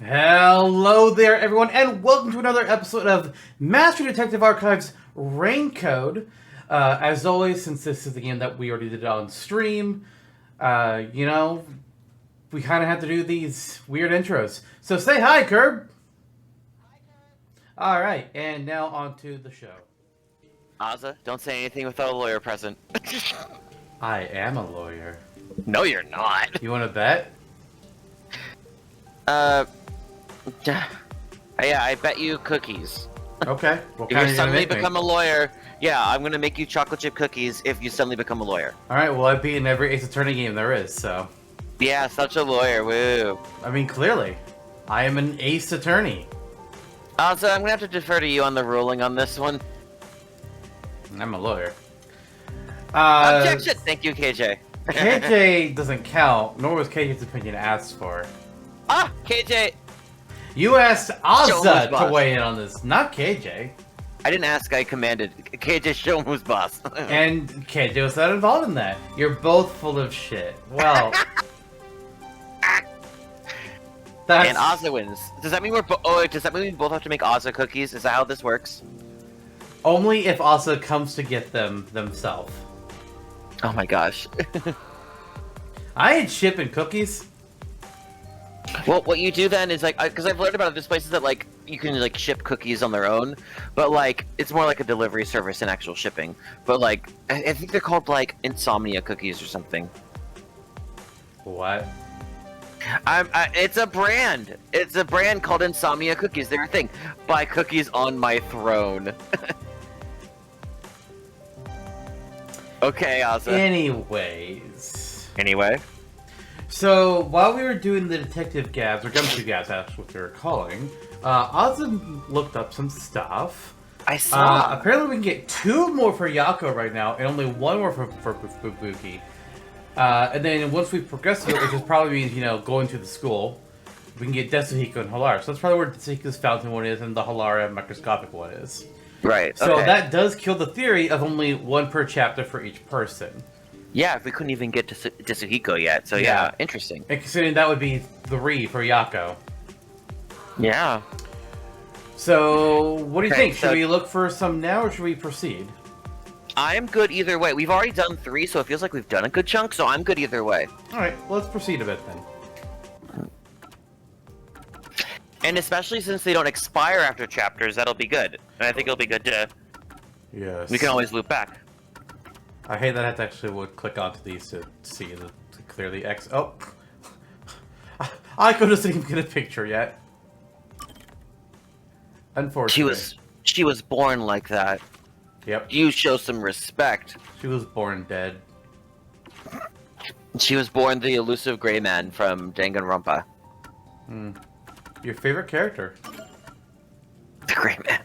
Hello there, everyone, and welcome to another episode of Master Detective Archives Rain Code. As always, since this is the game that we already did on stream, we kind of have to do these weird intros. So say hi, Curb! Hi, Curb! Alright, and now on to the show. Ozza, don't say anything without a lawyer present. I am a lawyer. No, you're not. You want to bet? Yeah, I bet you cookies. Okay. What If kind you are suddenly you gonna make become me? a lawyer, yeah, I'm gonna make you chocolate chip cookies if you suddenly become a lawyer. Alright, well I've beaten every Ace Attorney game there is, so... Yeah, such a lawyer, woo. I mean, clearly. I am an Ace Attorney. Ozza, I'm gonna have to defer to you on the ruling on this one. I'm a lawyer. Objection! Thank you, KJ. KJ doesn't count, nor was KJ's opinion asked for. Ah, KJ! You asked Show him who's Ozza to boss. weigh in on this, not KJ. I didn't ask, I commanded. KJ, show him who's boss. And KJ was not involved in that. You're both full of shit. Well... that's... And Ozza wins. Does that mean does that mean we both have to make Ozza cookies? Is that how this works? only if Ozza comes to get them themselves. Oh my gosh. I ain't shipping cookies. Well, what you do then is like, because I've learned about it, there's places that like you can like ship cookies on their own, but like it's more like a delivery service than actual shipping. But like, I think they're called like insomnia cookies or something. What? It's a brand. It's a brand called Insomnia Cookies. They're a thing. Buy cookies on my throne. Okay, Ozza. Anyways. Anyway. So, while we were doing the detective gabs, or gumshoe gabs, that's what they were calling, Ozza looked up some stuff. I saw. Apparently we can get 2 more for Yako right now, and only 1 more for Bubuki. And then once we progress to it, which is probably means, going to the school, we can get Desuhiko and Halara. So that's probably where Desuhiko's fountain one is, and the Halara microscopic one is. Right. So okay. that does kill the theory of only 1 per chapter for each person. Yeah, if we couldn't even get to Desuhiko yet. So yeah, interesting. And considering that would be 3 for Yako. Yeah. So, what do you think? Should so- we look for some now, or should we proceed? I'm good either way. We've already done 3, so it feels like we've done a good chunk, so I'm good either way. Alright, well, let's proceed a bit then. And especially since they don't expire after chapters, that'll be good. And I think it'll be good to... Yes. We can always loop back. I hate that I have to actually click onto these to see to clearly X. Oh! I couldn't even get a picture yet. Unfortunately. She was born like that. Yep. You show some respect. She was born dead. She was born the elusive gray man from Danganronpa. Your favorite character? The gray man.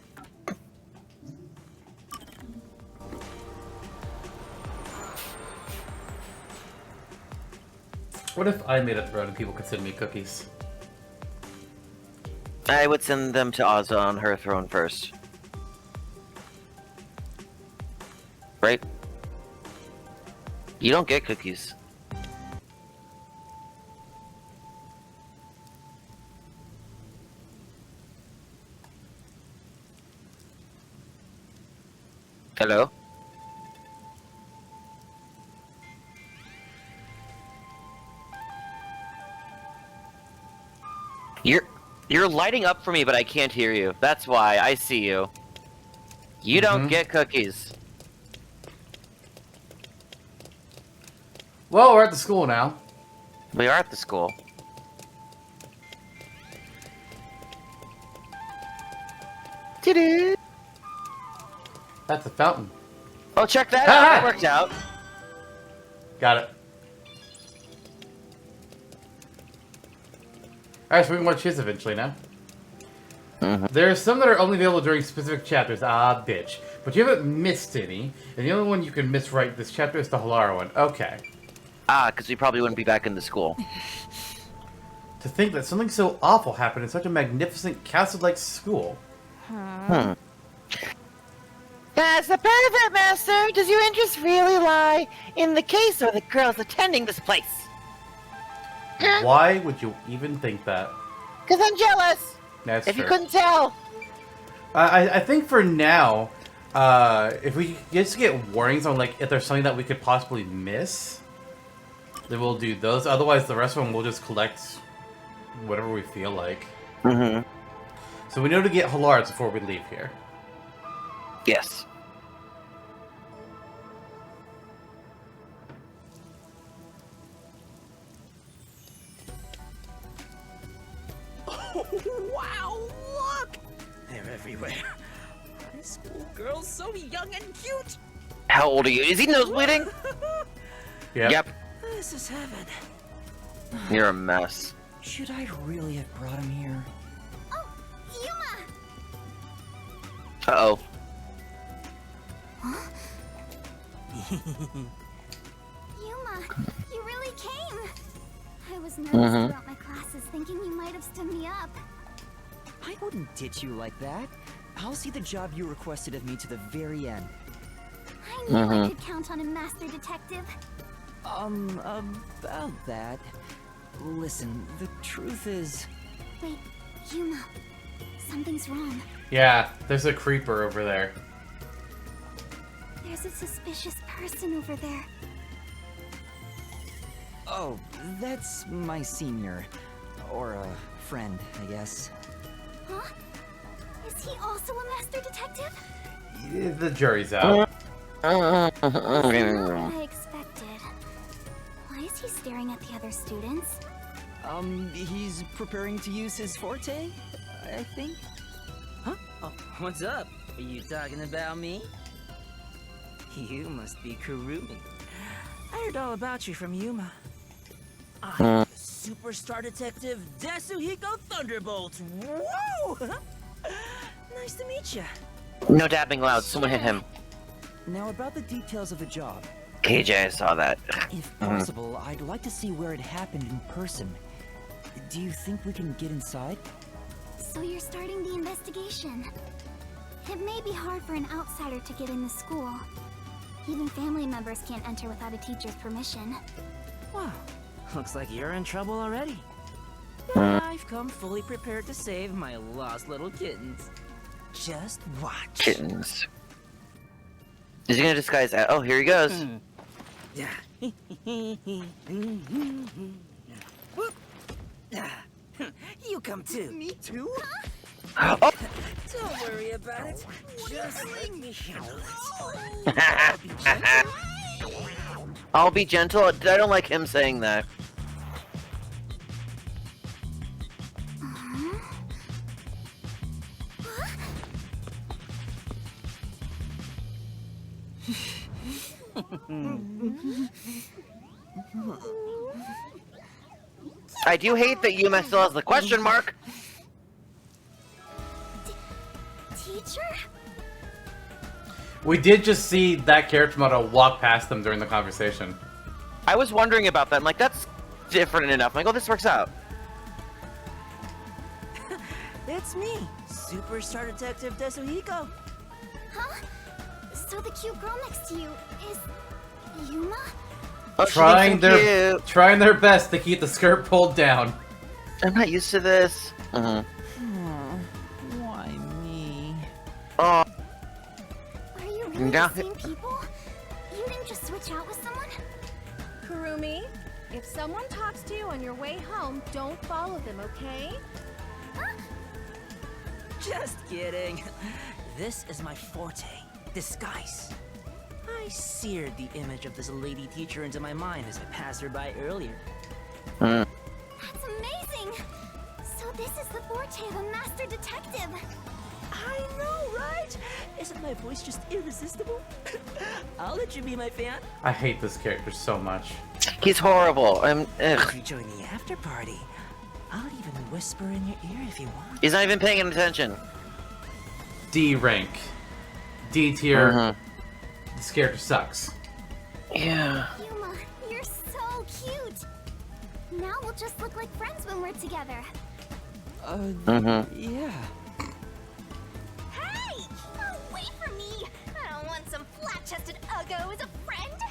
What if I made a throne and people could send me cookies? I would send them to Ozza on her throne first. Right? You don't get cookies. Hello? You're lighting up for me, but I can't hear you. That's why. I see you. You don't get cookies. Well, we're at the school now. We are at the school. Ta-da! That's a fountain. Oh, check that Ah! out. That worked out. Got it. Alright, so we can watch his eventually now. There are some that are only available during specific chapters. Ah, bitch. But you haven't missed any. And the only one you can miss right this chapter is the Halara one. Okay. Ah, because we probably wouldn't be back in the school. To think that something so awful happened in such a magnificent castle-like school. As the perfect master, does your interest really lie in the case or the girls attending this place? Why would you even think that? Because I'm jealous! That's if true. you couldn't tell! I think for now, if we just get warnings on like if there's something that we could possibly miss, then we'll do those. Otherwise, the rest of them we'll just collect whatever we feel like. Mm-hmm. So we know to get Halards before we leave here. Yes. Oh, wow, look! They're everywhere. High school girls so young and cute! How old are you? Is he nosebleeding? Yep. This is heaven. You're a mess. Should I really have brought him here? Oh, Yuma! Uh-oh. Yuma, you really came! I was nervous Mhm. throughout my classes, thinking you might have stood me up. I wouldn't ditch you like that. I'll see the job you requested of me to the very end. I knew I could count on a master detective. About that. Listen, the truth is... Wait, Yuma, something's wrong. Yeah, there's a creeper over there. There's a suspicious person over there. Oh, that's my senior. Or a friend, I guess. Huh? Is he also a master detective? Yeah, the jury's out. Not what I expected. Why is he staring at the other students? He's preparing to use his forte, I think. Huh? Oh, what's up? Are you talking about me? You must be Kurumi. I heard all about you from Yuma. I'm Superstar Detective Desuhiko Thunderbolt. Whoa! Nice to meet you. No dabbing loud. Someone hit him. Now about the details of the job. KJ, I saw that. If possible, I'd like to see where it happened in person. Do you think we can get inside? So you're starting the investigation. It may be hard for an outsider to get in the school. Even family members can't enter without a teacher's permission. Wow, looks like you're in trouble already. But I've come fully prepared to save my lost little kittens. Just watch. Kittens. Is he gonna disguise that? Oh, here he goes. Yeah. Whoop. You come too. Me too? Oh! Don't worry about it. Just let me handle I'll be gentle. I don't like him saying that. I do hate that Yuma still has the question mark. Teacher? We did just see that character model walk past them during the conversation. I was wondering about that. I'm like, that's different enough. I'm like, oh, this works out. It's me, Superstar Detective Desuhiko. Huh? So the cute girl next to you is Yuma? Oh, she Trying thinks I'm their cute. trying their best to keep the skirt pulled down. I'm not used to this. Why me? Oh, Are you really Yeah. the same people? You didn't just switch out with someone? Kurumi, if someone talks to you on your way home, don't follow them, okay? Just kidding. This is my forte, disguise. I seared the image of this lady teacher into my mind as I passed her by earlier. That's amazing! So this is the forte of a master detective. I know, right? Isn't my voice just irresistible? I'll let you be my fan. I hate this character so much. he's horrible. Ugh. If you join the after party, I'll even whisper in your ear if you want. He's not even paying attention. D rank. D tier. This character sucks. Yeah. Yuma, you're so cute! Now we'll just look like friends when we're together. Yeah. Hey! Oh, wait for me! I don't want some flat-chested uggo as a friend!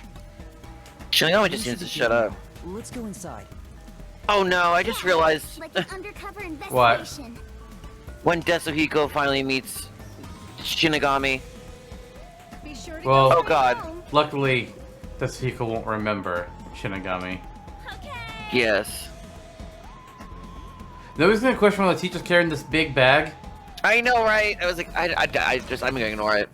Shinigami just needs to shut up. Let's go inside. Oh no, I just realized Like an undercover investigation. when Desuhiko finally meets Shinigami. Be sure to Well- go Oh, God. home. Luckily, Tetsuhiko won't remember Shinigami. Okay. Yes. Nobody's gonna question why the teacher's carrying this big bag. I know, right? I was like, I'm gonna ignore it.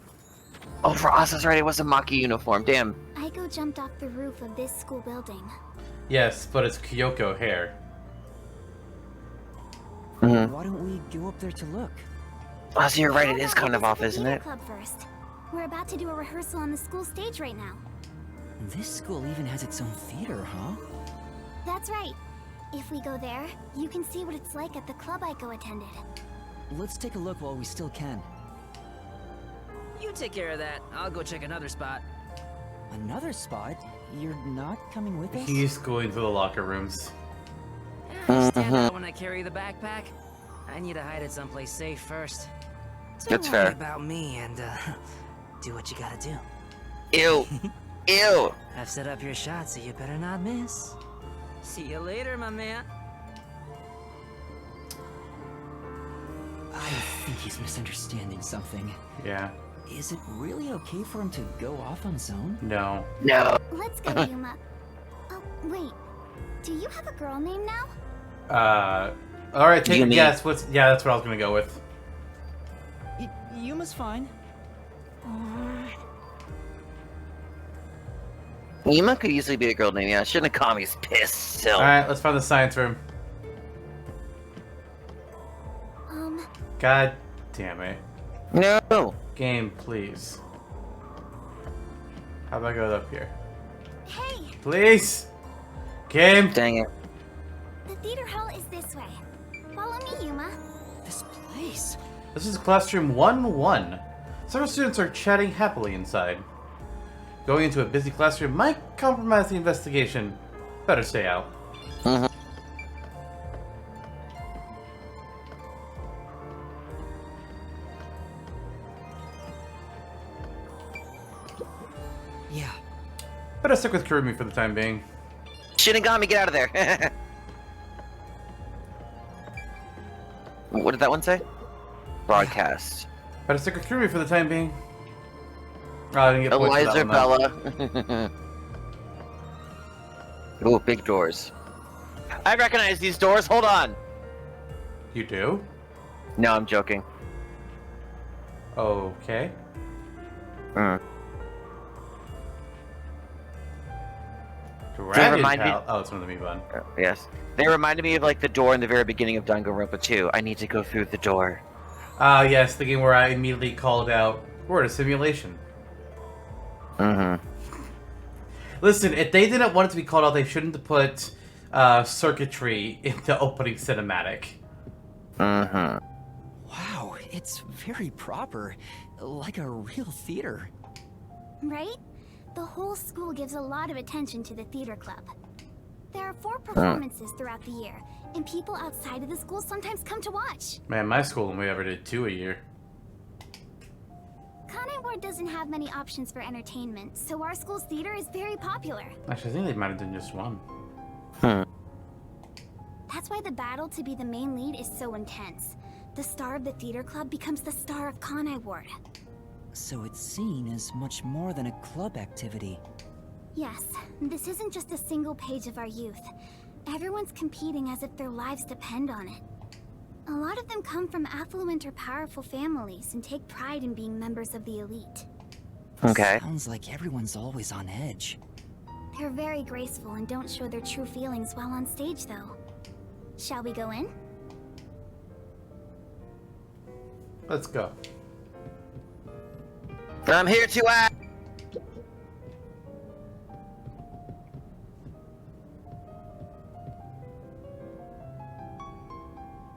Oh, for us, that's right, it was a Maki uniform, damn. Aiko jumped off the roof of this school building. Yes, but it's Kyoko hair. Mm-hmm. Why don't we go up there to look? Oh, so you're right, it How is about kind we of off, visit the isn't theater it? Club first. We're about to do a rehearsal on the school stage right now. This school even has its own theater, huh? That's right. If we go there, you can see what it's like at the club Aiko attended. Let's take a look while we still can. You take care of that. I'll go check another spot. Another spot? You're not coming with us? He's going to the locker rooms. Stand out when I carry the backpack. I need to hide it someplace safe first. Don't That's worry fair. about me and do what you gotta do. Ew. Ew. I've set up your shot, so you better not miss. See you later, my man. I think he's misunderstanding something. Yeah. Is it really okay for him to go off on his own? No. No. Let's go, Yuma. Oh, wait. Do you have a girl name now? Alright, take a Yumi. guess. Yeah, that's what I was gonna go with. Yuma's fine. Yuma could easily be a girl name, yeah. Shinigami's pissed still. Alright, let's find the science room. God damn it. No. Game, please. How about I go up here? Hey, Please! Game! Dang it. the theater hall is this way. Follow me, Yuma. This place. This is classroom 1-1. Several students are chatting happily inside. Going into a busy classroom might compromise the investigation. Better stay out. Mhm. Yeah. Better stick with Kurumi for the time being. Shinigami, get out of there. What did that one say? Broadcast. Better stick with Kurumi for the time being. Oh, I didn't get points for Eliza that one, though. Bella. Ooh, big doors. I recognize these doors. Hold on. You do? No, I'm joking. Okay. Mm. Dragon remind me- Pal- Oh, it's one of the Amiibo. Yes. They reminded me of like the door in the very beginning of Danganronpa 2. I need to go through the door. Ah, yes, the game where I immediately called out, we're in a simulation. Mm-hmm. Listen, if they didn't want it to be called out, they shouldn't have put circuitry in the opening cinematic. Mm-hmm. Wow, it's very proper. Like a real theater. Right? The whole school gives a lot of attention to the theater club. There are 4 performances throughout the year, and people outside of the school sometimes come to watch. Man, my school only ever did 2 a year. Kanai Ward doesn't have many options for entertainment, so our school's theater is very popular. Actually, I think they might have done just one. Hmm. That's why the battle to be the main lead is so intense. The star of the theater club becomes the star of Kanai Ward. So it's seen as much more than a club activity. Yes, this isn't just a single page of our youth. Everyone's competing as if their lives depend on it. A lot of them come from affluent or powerful families and take pride in being members of the elite. Okay. Sounds like everyone's always on edge. They're very graceful and don't show their true feelings while on stage, though. Shall we go in? Let's go. I'm here to act.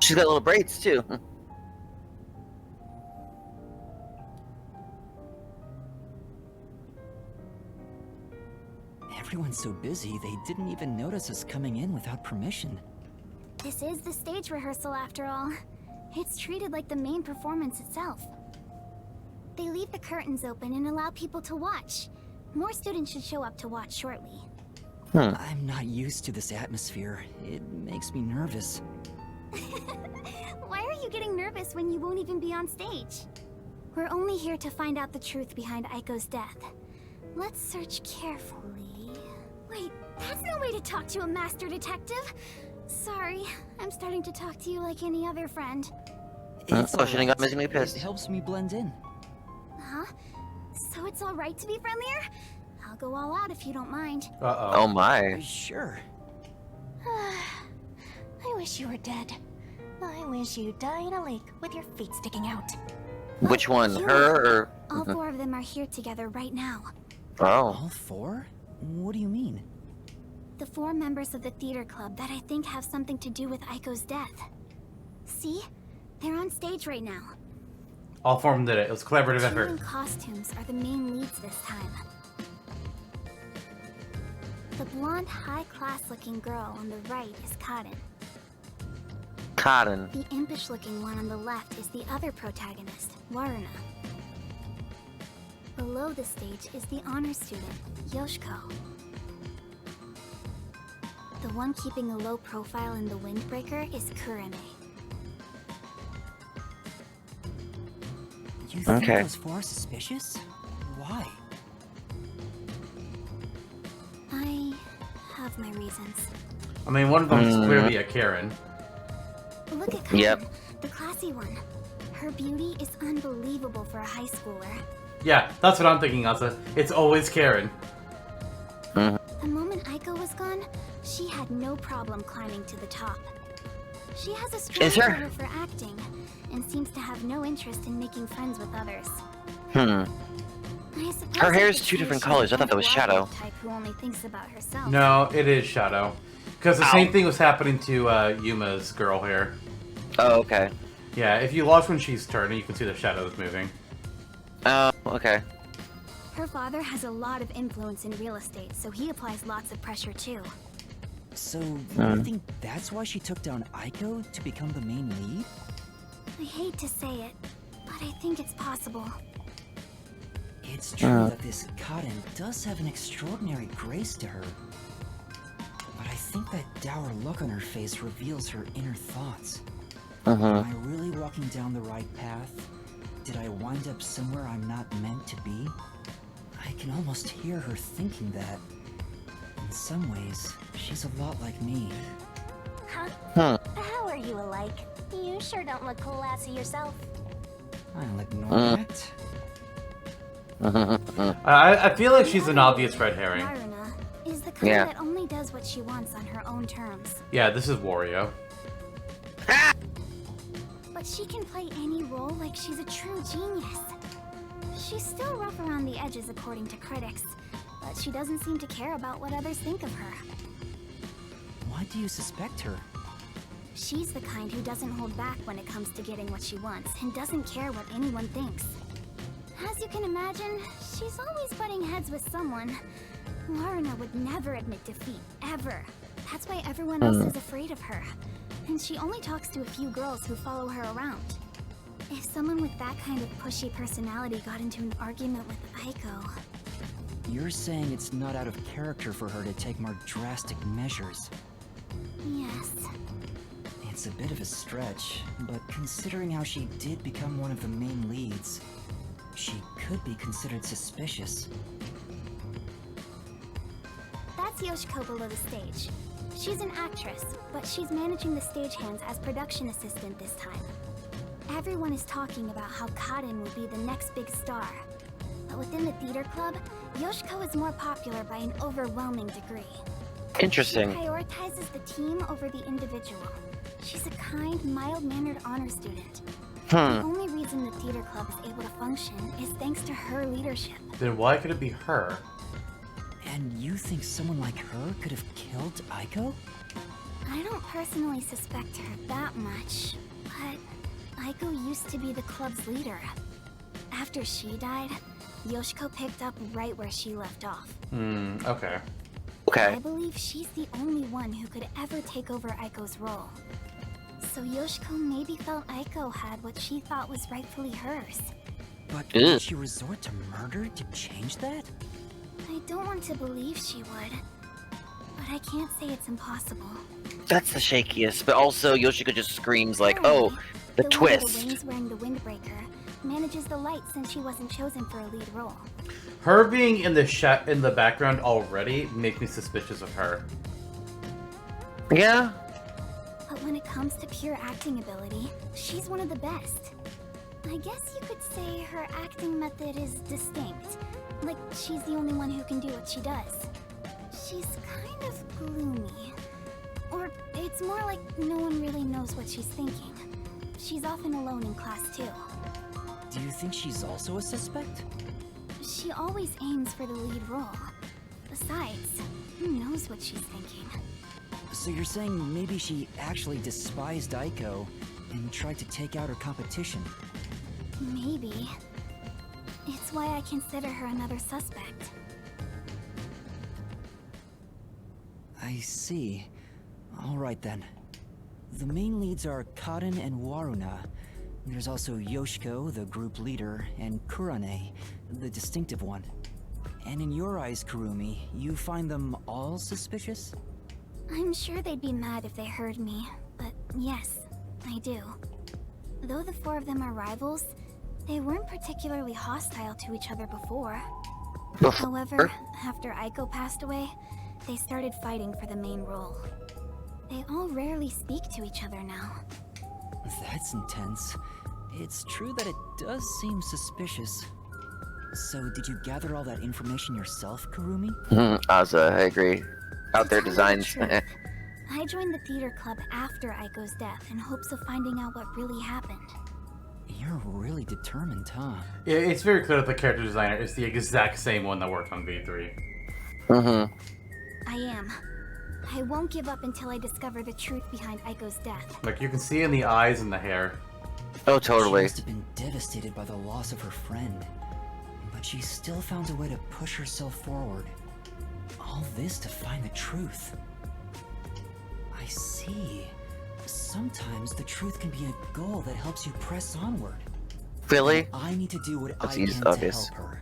She's got little braids too. Everyone's so busy, they didn't even notice us coming in without permission. This is the stage rehearsal after all. It's treated like the main performance itself. They leave the curtains open and allow people to watch. More students should show up to watch shortly. I'm not used to this atmosphere. It makes me nervous. Why are you getting nervous when you won't even be on stage? We're only here to find out the truth behind Aiko's death. Let's search carefully. Wait, that's no way to talk to a master detective. Sorry, I'm starting to talk to you like any other friend. It's Oh, Shinigami is gonna be pissed. It helps me blend in. Huh? So it's alright to be friendlier? I'll go all out if you don't mind. Oh my. Sure. I wish you were dead. I wish you'd die in a lake with your feet sticking out. Which one? Yuma. Her or? All four of them are here together right now. Oh. All four? What do you mean? The four members of the theater club that I think have something to do with Aiko's death. See? They're on stage right now. All four of them did it. It was a collaborative Two effort. in costumes are the main leads this time. The blonde, high-class-looking girl on the right is Cotton. Cotton. The impish-looking one on the left is the other protagonist, Waruna. Below the stage is the honor student, Yoshiko. The one keeping a low profile in the windbreaker is Kurame. You think Okay. those four are suspicious? Why? I have my reasons. I mean, one of them is clearly a Karen. Look at Cotton, Yep. the classy one. Her beauty is unbelievable for a high schooler. Yeah, that's what I'm thinking, Asa. It's always Karen. The moment Aiko was gone, she had no problem climbing to the top. She has a strong Is her- flavor for acting, and seems to have no interest in making friends with others. Hmm. I suppose Her I hair's could two say different she's colors. I the thought that was kind of Shadow. wild type who only thinks about herself. No, it is Shadow. Because the Ow. same thing was happening to Yuma's girl here. Oh, okay. Yeah, if you watch when she's turning, you can see the shadows moving. Oh, okay. Her father has a lot of influence in real estate, so he applies lots of pressure too. So, you think that's why she took down Aiko to become the main lead? I hate to say it, but I think it's possible. It's true that this Cotton does have an extraordinary grace to her. But I think that dour look on her face reveals her inner thoughts. Am I really walking down the right path? Did I wind up somewhere I'm not meant to be? I can almost hear her thinking that. In some ways, she's a lot like me. Huh? How are you alike? You sure don't look classy yourself. I'll ignore that. I feel like she's an obvious red herring. Waruna is the kind Yeah. that only does what she wants on her own terms. Yeah, this is Wario. But she can play any role like she's a true genius. She's still rough around the edges according to critics, but she doesn't seem to care about what others think of her. Why do you suspect her? She's the kind who doesn't hold back when it comes to getting what she wants and doesn't care what anyone thinks. As you can imagine, she's always butting heads with someone. Waruna would never admit defeat, ever. That's why everyone else is afraid of her. And she only talks to a few girls who follow her around. If someone with that kind of pushy personality got into an argument with Aiko... You're saying it's not out of character for her to take more drastic measures. Yes. It's a bit of a stretch, but considering how she did become one of the main leads, she could be considered suspicious. That's Yoshiko below the stage. She's an actress, but she's managing the stagehands as production assistant this time. Everyone is talking about how Cotton will be the next big star. But within the theater club, Yoshiko is more popular by an overwhelming degree. Interesting. She prioritizes the team over the individual. She's a kind, mild-mannered honor student. The only reason the theater club is able to function is thanks to her leadership. Then why could it be her? And you think someone like her could have killed Aiko? I don't personally suspect her that much, but Aiko used to be the club's leader. After she died, Yoshiko picked up right where she left off. Okay. I Okay. believe she's the only one who could ever take over Aiko's role. So Yoshiko maybe felt Aiko had what she thought was rightfully hers. But Ugh. did she resort to murder to change that? I don't want to believe she would. but I can't say it's impossible. That's the shakiest, but also Yoshiko just screams like, "Oh, the One twist!" of the wings wearing the windbreaker manages the light since she wasn't chosen for a lead role. Her being in the background already makes me suspicious of her. Yeah. But when it comes to pure acting ability, she's one of the best. I guess you could say her acting method is distinct. Like, she's the only one who can do what she does. She's kind of gloomy. Or it's more like no one really knows what she's thinking. She's often alone in class too. Do you think she's also a suspect? She always aims for the lead role. Besides, who knows what she's thinking? So you're saying maybe she actually despised Aiko and tried to take out her competition? Maybe. It's why I consider her another suspect. I see. Alright then. The main leads are Kaden and Waruna. There's also Yoshiko, the group leader, and Kurane, the distinctive one. And in your eyes, Kurumi, you find them all suspicious? I'm sure they'd be mad if they heard me, but yes, I do. Though the four of them are rivals, they weren't particularly hostile to each other before. However, after Aiko passed away, they started fighting for the main role. They all rarely speak to each other now. That's intense. It's true that it does seem suspicious. So, did you gather all that information yourself, Kurumi? Aza, I agree. Out there To tell you the designs. truth, I joined the theater club after Aiko's death in hopes of finding out what really happened. You're really determined, huh? It's very clear that the character designer is the exact same one that worked on V3. I am. I won't give up until I discover the truth behind Aiko's death. Like, you can see in the eyes and the hair. Oh, She totally. must have been devastated by the loss of her friend. But she still found a way to push herself forward. All this to find the truth. I see. Sometimes the truth can be a goal that helps you press onward. Really? I need to do what That's I easy, can to obvious. help her.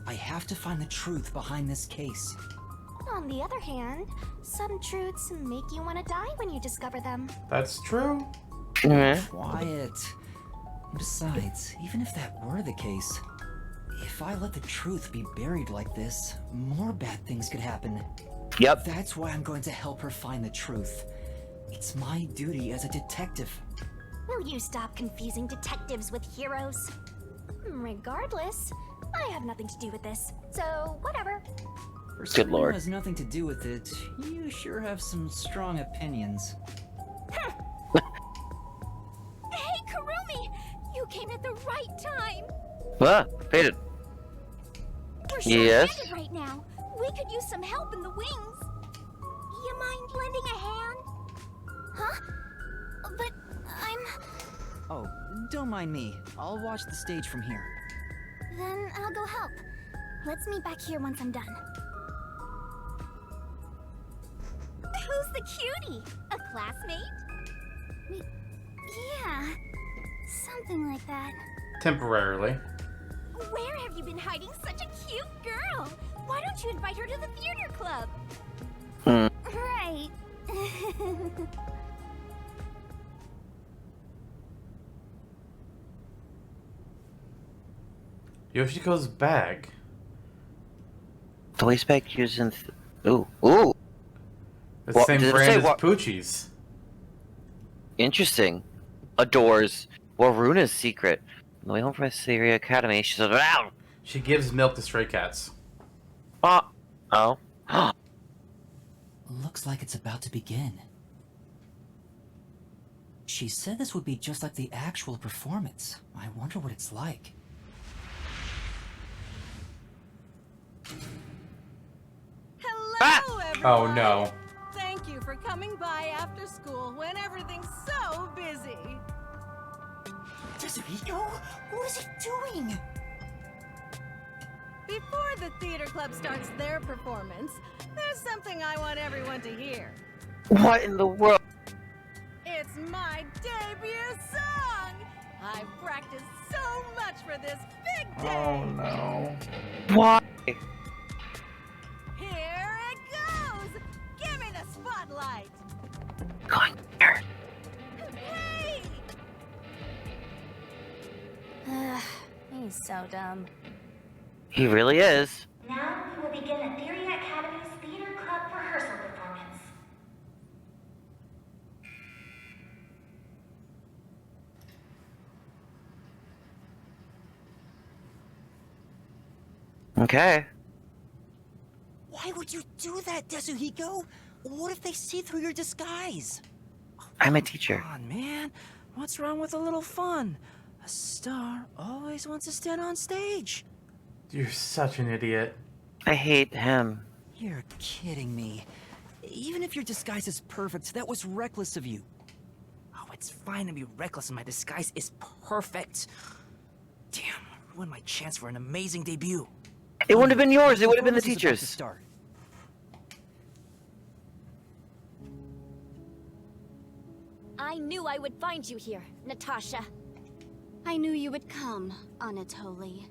I have to find the truth behind this case. On the other hand, some truths make you want to die when you discover them. That's true. Quiet. Besides, even if that were the case, if I let the truth be buried like this, more bad things could happen. Yep. That's why I'm going to help her find the truth. It's my duty as a detective. Will you stop confusing detectives with heroes? Regardless, I have nothing to do with this, so whatever. For Good someone who lord. has nothing to do with it, you sure have some strong opinions. Hey, Kurumi! You came at the right time! Ah, faded. We're Yes? short-handed right now. We could use some help in the wings. You mind lending a hand? Huh? But I'm... Oh, don't mind me. I'll watch the stage from here. Then I'll go help. Let's meet back here once I'm done. Who's the cutie? A classmate? Yeah, something like that. Temporarily. Where have you been hiding such a cute girl? Why don't you invite her to the theater club? Right. Yoshiko's bag. The waste bag used in... Ooh. Ooh. The Well, same did it brand say as what- Poochie's. Interesting. Adores Waruna's secret. On the way home from Assyria Academy, she says, "Wow!" She gives milk to stray cats. Oh. Looks like it's about to begin. She said this would be just like the actual performance. I wonder what it's like. Hello, everyone! Oh no. Thank you for coming by after school when everything's so busy. Tezuhiko? What is he doing? Before the theater club starts their performance, there's something I want everyone to hear. What in the world? It's my debut song! I've practiced so much for this big day! Oh no. Why? Here it goes! Give so dumb. He really is. Now we will begin Etheria Academy's Theater Club rehearsal performance. Okay. Why would you do that, Desuhiko? What if they see through your disguise? I'm a teacher. Come on, man. What's wrong with a little fun? A star always wants to stand on stage. You're such an idiot. I hate him. You're kidding me. Even if your disguise is perfect, that was reckless of you. Oh, it's fine to be reckless and my disguise is perfect. Damn, I ruined my chance for an amazing debut. It wouldn't have been yours. It would have been the Performance is about to teacher's. start. I knew I would find you here, Natasha. I knew you would come, Anatoly.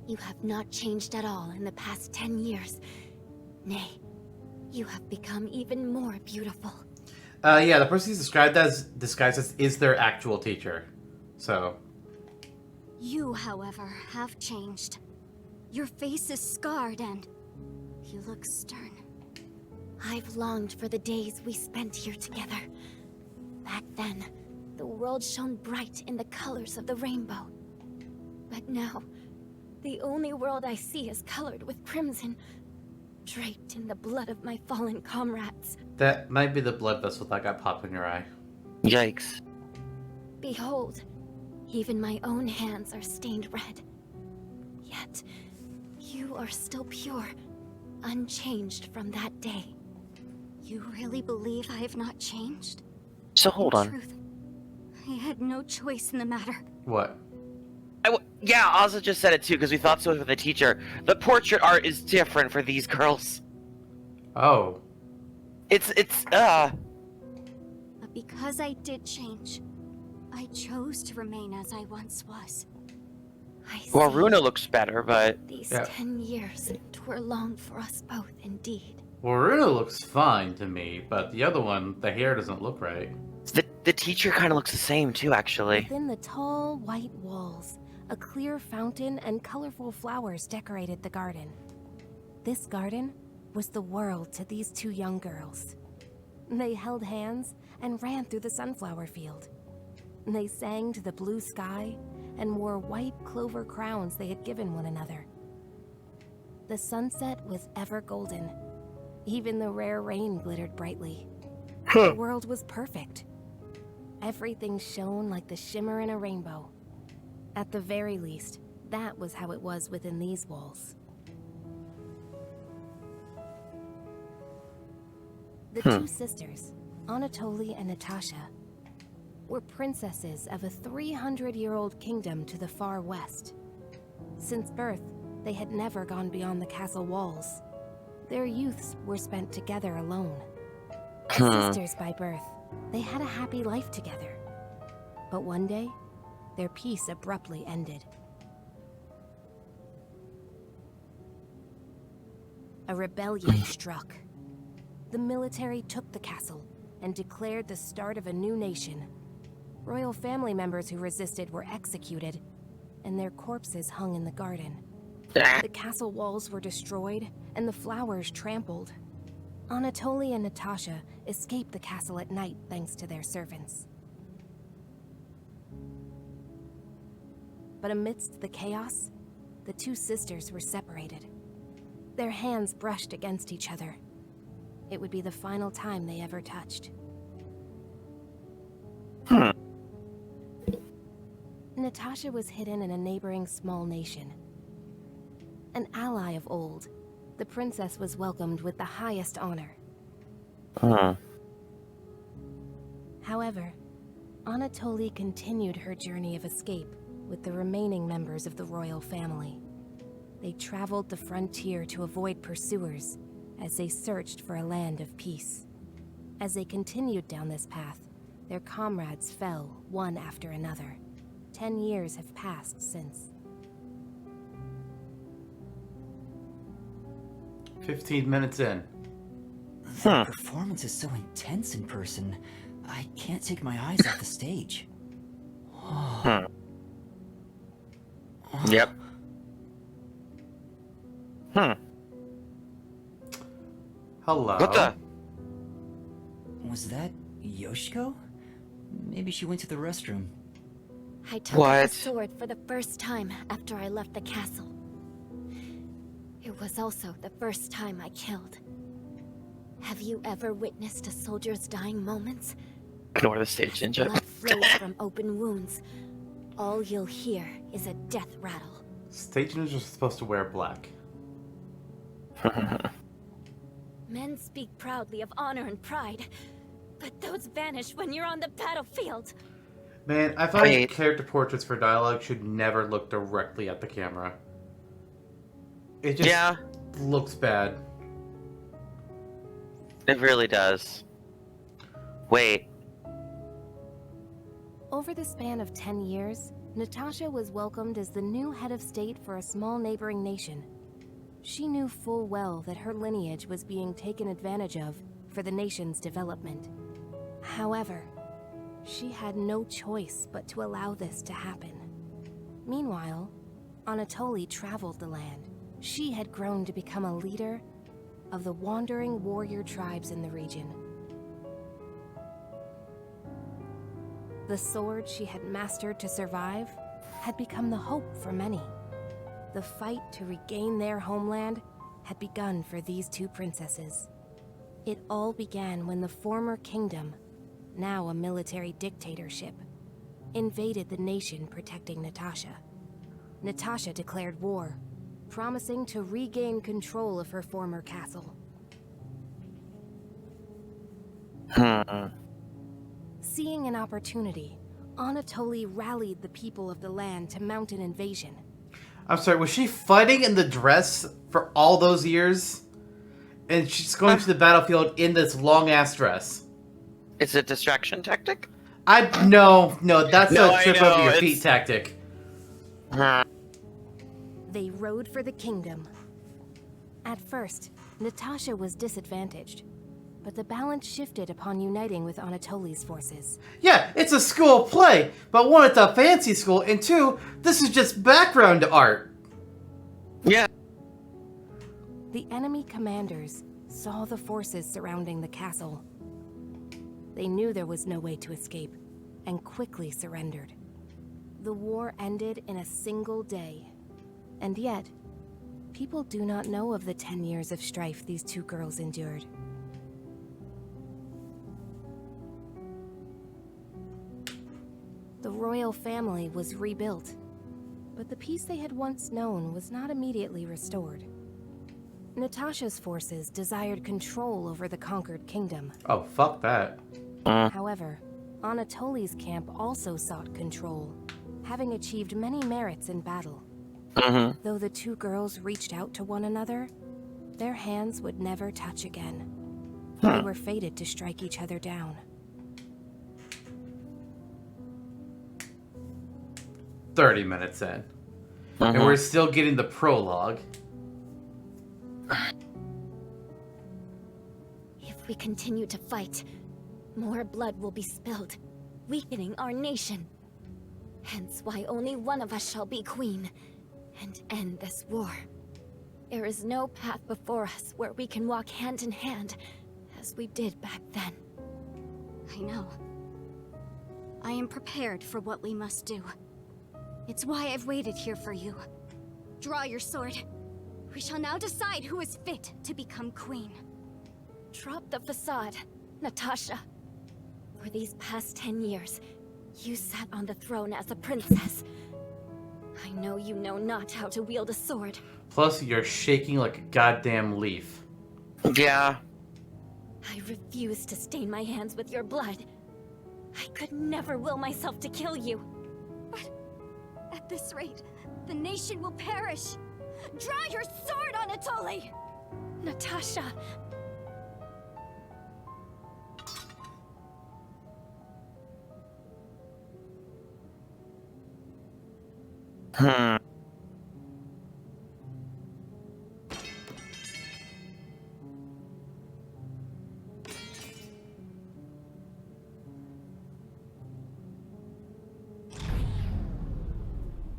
You have not changed at all in the past 10 years. Nay, you have become even more beautiful. Yeah, the person he's disguised as is their actual teacher. So. You, however, have changed. Your face is scarred and you look stern. I've longed for the days we spent here together. Back then, the world shone bright in the colors of the rainbow. But now, the only world I see is colored with crimson, draped in the blood of my fallen comrades. That might be the blood vessel that got popped in your eye. Yikes. Behold, even my own hands are stained red. Yet, you are still pure, unchanged from that day. You really believe I have not changed? So hold In on. truth, I had no choice in the matter. What? Yeah, Ozza just said it too, because we thought so with the teacher. The portrait art is different for these girls. Oh. But because I did change, I chose to remain as I once was. Well, see. Runa looks better, but... These Yeah. 10 years were long for us both indeed. Well, Runa looks fine to me, but the other one, the hair doesn't look right. The teacher kind of looks the same too, actually. Within the tall, white walls, a clear fountain and colorful flowers decorated the garden. This garden was the world to these two young girls. They held hands and ran through the sunflower field. They sang to the blue sky and wore white clover crowns they had given one another. The sunset was ever golden. Even the rare rain glittered brightly. The world was perfect. Everything shone like the shimmer in a rainbow. At the very least, that was how it was within these walls. The two sisters, Anatoly and Natasha, were princesses of a 300-year-old kingdom to the far west. Since birth, they had never gone beyond the castle walls. Their youths were spent together alone. Sisters by birth, they had a happy life together. But one day, their peace abruptly ended. A rebellion struck. The military took the castle and declared the start of a new nation. Royal family members who resisted were executed, and their corpses hung in the garden. The castle walls were destroyed, and the flowers trampled. Anatoly and Natasha escaped the castle at night thanks to their servants. But amidst the chaos, the two sisters were separated. Their hands brushed against each other. It would be the final time they ever touched. Natasha was hidden in a neighboring small nation. An ally of old, the princess was welcomed with the highest honor. However, Anatoly continued her journey of escape with the remaining members of the royal family. They traveled the frontier to avoid pursuers as they searched for a land of peace. As they continued down this path, their comrades fell one after another. 10 years have passed since. 15 minutes in. The performance is so intense in person. I can't take my eyes off the stage. Yep. Hello. What the? Was that Yoshiko? Maybe she went to the restroom. I took What? the sword for the first time after I left the castle. It was also the first time I killed. Have you ever witnessed a soldier's dying moments? Ignore the stage ninja. Blood flows from open wounds. All you'll hear is a death rattle. Stage ninjas are supposed to wear black. Men speak proudly of honor and pride, but those vanish when you're on the battlefield. Man, I find Wait. character portraits for dialogue should never look directly at the camera. It just looks bad. It really does. Wait. Over the span of 10 years, Natasha was welcomed as the new head of state for a small neighboring nation. She knew full well that her lineage was being taken advantage of for the nation's development. However, she had no choice but to allow this to happen. Meanwhile, Anatoly traveled the land. She had grown to become a leader of the wandering warrior tribes in the region. The sword she had mastered to survive had become the hope for many. The fight to regain their homeland had begun for these two princesses. It all began when the former kingdom, now a military dictatorship, invaded the nation protecting Natasha. Natasha declared war, promising to regain control of her former castle. Seeing an opportunity, Anatoly rallied the people of the land to mount an invasion. I'm sorry, was she fighting in the dress for all those years? And she's going to the battlefield in this long-ass dress. It's a distraction tactic? No, that's No, a trip I know, over your it's- feet tactic. They rode for the kingdom. At first, Natasha was disadvantaged, but the balance shifted upon uniting with Anatoly's forces. Yeah, it's a school play, but one, it's a fancy school, and two, this is just background art. Yeah. The enemy commanders saw the forces surrounding the castle. They knew there was no way to escape, and quickly surrendered. The war ended in a single day, and yet, people do not know of the 10 years of strife these two girls endured. The royal family was rebuilt, but the peace they had once known was not immediately restored. Natasha's forces desired control over the conquered kingdom. Oh, fuck that. However, Anatoly's camp also sought control, having achieved many merits in battle. Though the two girls reached out to one another, their hands would never touch again. They were fated to strike each other down. 30 minutes in. And we're still getting the prologue. If we continue to fight, more blood will be spilled, weakening our nation. Hence why only one of us shall be queen, and end this war. There is no path before us where we can walk hand in hand, as we did back then. I know. I am prepared for what we must do. It's why I've waited here for you. Draw your sword. We shall now decide who is fit to become queen. Drop the facade, Natasha. For these past 10 years, you sat on the throne as a princess. I know you know not how to wield a sword. Plus, you're shaking like a goddamn leaf. Yeah. I refuse to stain my hands with your blood. I could never will myself to kill you. At this rate, the nation will perish. Draw your sword, Anatoly! Natasha!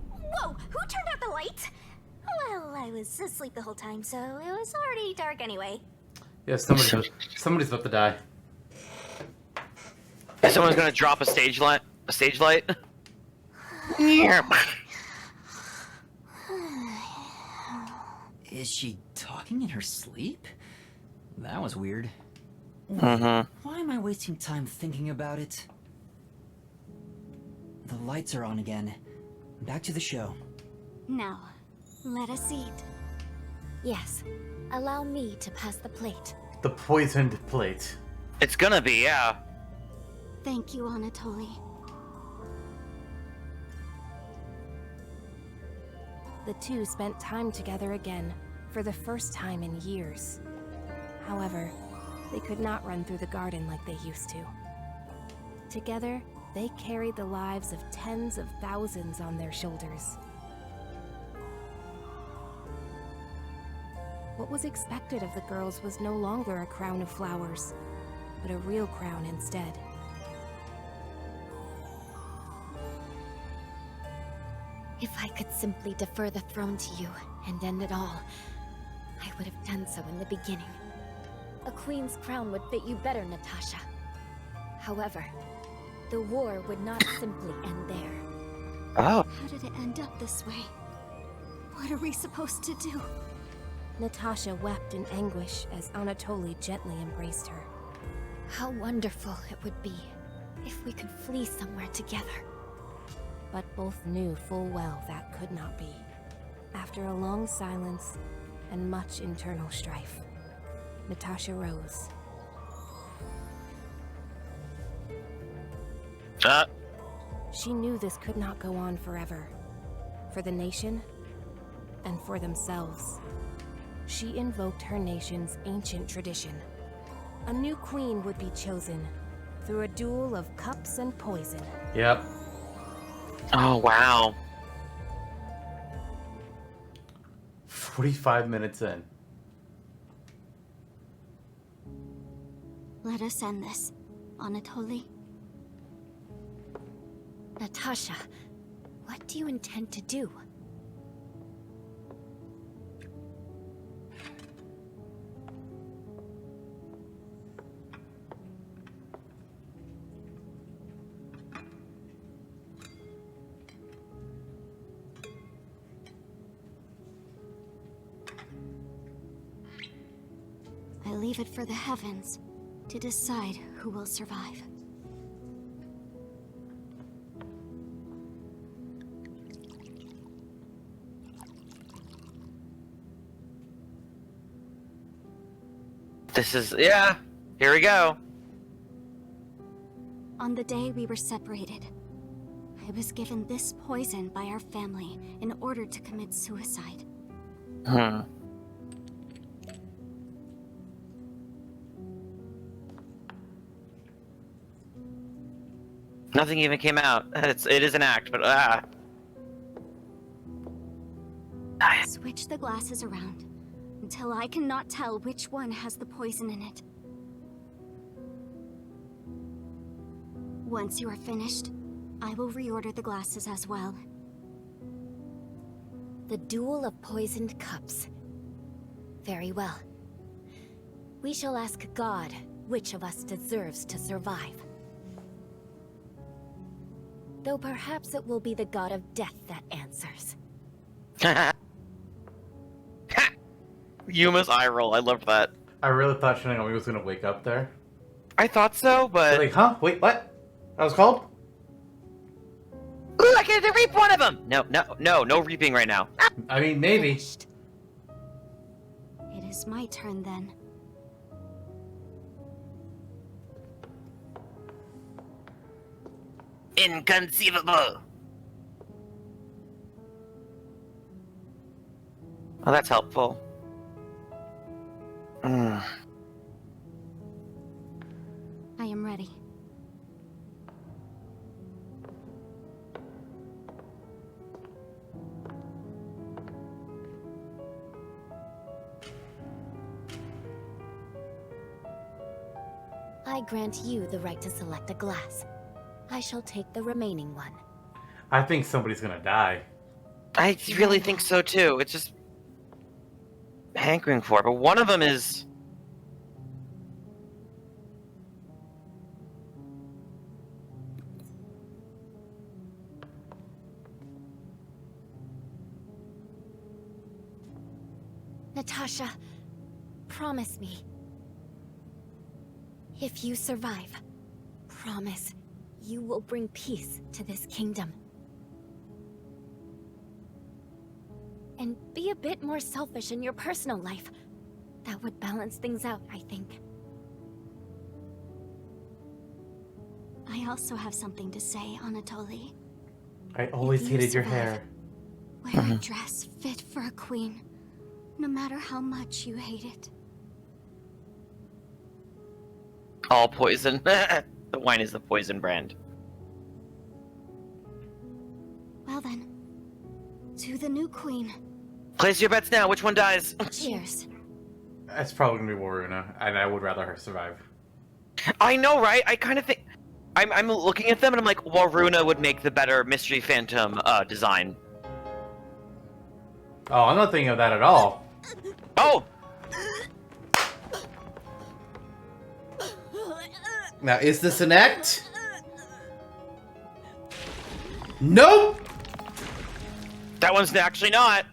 Whoa! Who turned out light? Well, I was asleep the whole time, so it was already dark anyway. Yeah, somebody's about to die. Someone's gonna drop a stage light. A stage light. Is she talking in her sleep? That was weird. Mm-hmm. Why am I wasting time thinking about it? The lights are on again. Back to the show. Now, let us eat. Yes. Allow me to pass the plate. The poisoned plate. It's gonna be, yeah. Thank you, Anatoly. The two spent time together again, for the first time in years. However, they could not run through the garden like they used to. Together, they carried the lives of tens of thousands on their shoulders. What was expected of the girls was no longer a crown of flowers, but a real crown instead. If I could simply defer the throne to you and end it all, I would have done so in the beginning. A queen's crown would fit you better, Natasha. However, the war would not simply end there. Oh. How did it end up this way? What are we supposed to do? Natasha wept in anguish as Anatoly gently embraced her. How wonderful it would be if we could flee somewhere together. But both knew full well that could not be. After a long silence and much internal strife, Natasha rose. She knew this could not go on forever. For the nation, and for themselves. She invoked her nation's ancient tradition. A new queen would be chosen through a duel of cups and poison. Yep. Oh, wow. 45 minutes in. Let us end this, Anatoly. Natasha, what do you intend to do? I leave it for the heavens to decide who will survive. This is, yeah. Here we go. On the day we were separated, I was given this poison by our family in order to commit suicide. Nothing even came out. It is an act, but Switch the glasses around until I cannot tell which one has the poison in it. Once you are finished, I will reorder the glasses as well. The duel of poisoned cups. Very well. We shall ask God which of us deserves to survive. Though perhaps it will be the god of death that answers. Yuma's eye roll. I loved that. I really thought Shinigami was gonna wake up there. I thought so, but Like, huh? Wait, what? That was called? ooh, I get to reap one of them. No reaping right now. I mean, maybe. Finished. It is my turn then. Inconceivable. Oh, that's helpful. I am ready. I grant you the right to select a glass. I shall take the remaining one. I think somebody's gonna die. I really think so too. It's just hankering for it, but one of them is. Natasha, promise me. If you survive, promise you will bring peace to this kingdom. And be a bit more selfish in your personal life. That would balance things out, I think. I also have something to say, Anatoly. I always If you hated your survive, hair. Wear a dress fit for a queen, no matter how much you hate it. All poison. The wine is the poison brand. Well then, to the new queen. Place your bets now. Which one dies? Cheers. It's probably gonna be Waruna, and I would rather her survive. I know, right? I kind of think. I'm looking at them and I'm like, Waruna would make the better Mystery Phantom design. Oh, I'm not thinking of that at all. Oh! Now, is this an act? Nope! That one's actually not.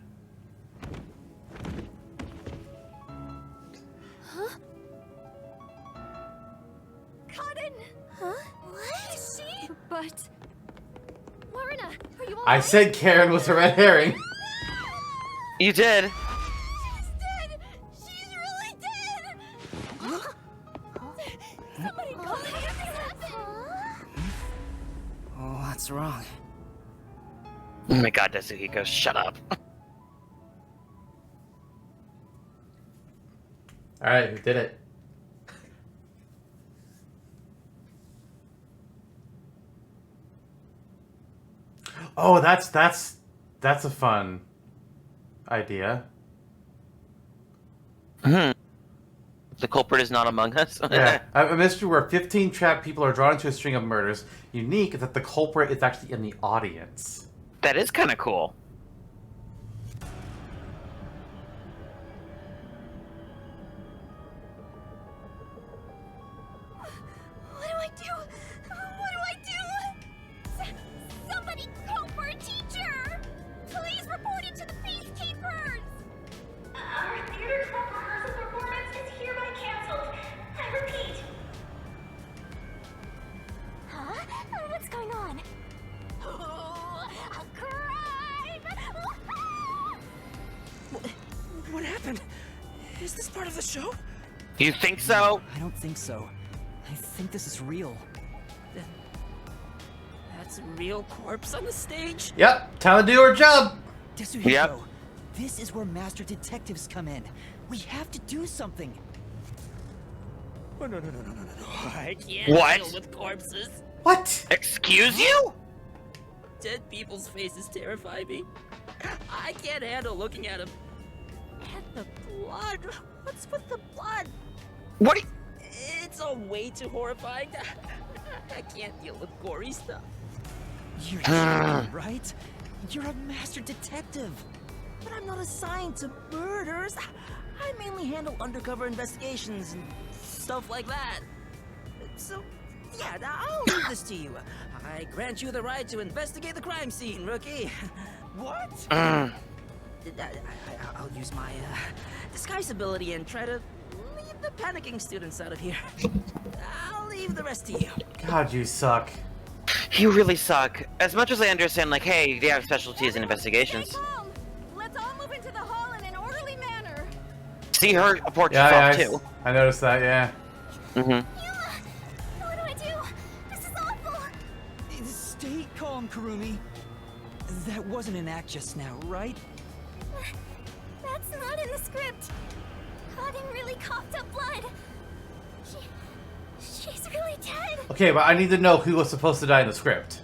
Huh? Cotton! Huh? What is she? But... Waruna, are you alright? I said Karen was a red herring. You did. She's dead! She's really dead! Somebody call me if this happened! What's wrong? Oh my god, Tetsuhiko, shut up. Alright, we did it. Oh, that's a fun idea. The culprit is not among us. Yeah, a mystery where 15 trapped people are drawn into a string of murders. Unique is that the culprit is actually in the audience. That is kind of cool. What do I do? What do I do? Somebody call for a teacher! Please report it to the Peacekeepers! Our theater club rehearsal performance is hereby canceled. I repeat. Huh? What's going on? Oh, a crime! What happened? Is this part of the show? You think so? I don't think so. I think this is real. That's a real corpse on the stage? Yep, time to do our job. Tetsuhiko, Yep. this is where master detectives come in. We have to do something. Oh, no. I can't What? deal with corpses. What? Excuse you? Dead people's faces terrify me. I can't handle looking at them. And the blood. What's with the blood? What? Do you... It's all way too horrifying. I can't deal with gory stuff. You're joking, right? You're a master detective. But I'm not assigned to murders. I mainly handle undercover investigations and Stuff like that. So, yeah, I'll leave this to you. I grant you the right to investigate the crime scene, rookie. What? I'll use my disguise ability and try to leave the panicking students out of here. I'll leave the rest to you. God, you suck. You really suck. As much as I understand, like, hey, they have specialties in investigations. Stay calm. Let's all move into the hall in an orderly manner. See her report Yeah, yourself, too. I noticed that, yeah. Mm-hmm. Yuma! What do I do? This is awful! Stay calm, Kurumi. That wasn't an act just now, right? That's not in the script. Cotton really coughed up blood. She's really dead. Okay, but I need to know who was supposed to die in the script.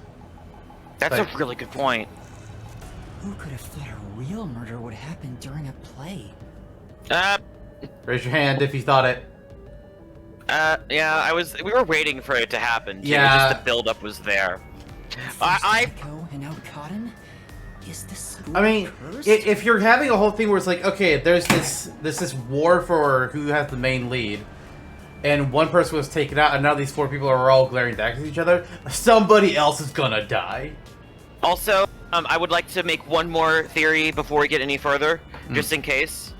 That's Like- a really good point. Who could have thought a real murder would happen during a play? Raise your hand if you thought it. Yeah, we were waiting for it to happen, too. Yeah. Just the build-up was there. First I- Echo and now Cotton? Is this I mean, if you're having a whole thing where it's like, okay, there's this war for who has the main lead, and one person was taken out, and now these 4 people are all glaring back at each other, somebody else is gonna die. Also, I would like to make one more theory before we get any further, just in case.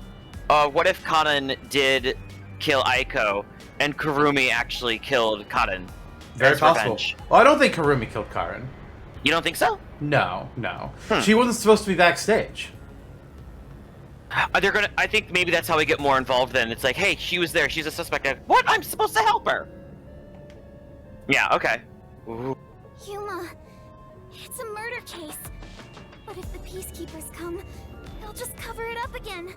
What if Kaden did kill Aiko, and Kurumi actually killed Kaden? Very possible. Revenge? Well, I don't think Kurumi killed Karen. You don't think so? No. She wasn't supposed to be backstage. I think maybe that's how we get more involved then. It's like, hey, she was there, she's a suspect. What? I'm supposed to help her! Yeah, okay. Ooh. Yuma, it's a murder case. What if the peacekeepers come? They'll just cover it up again.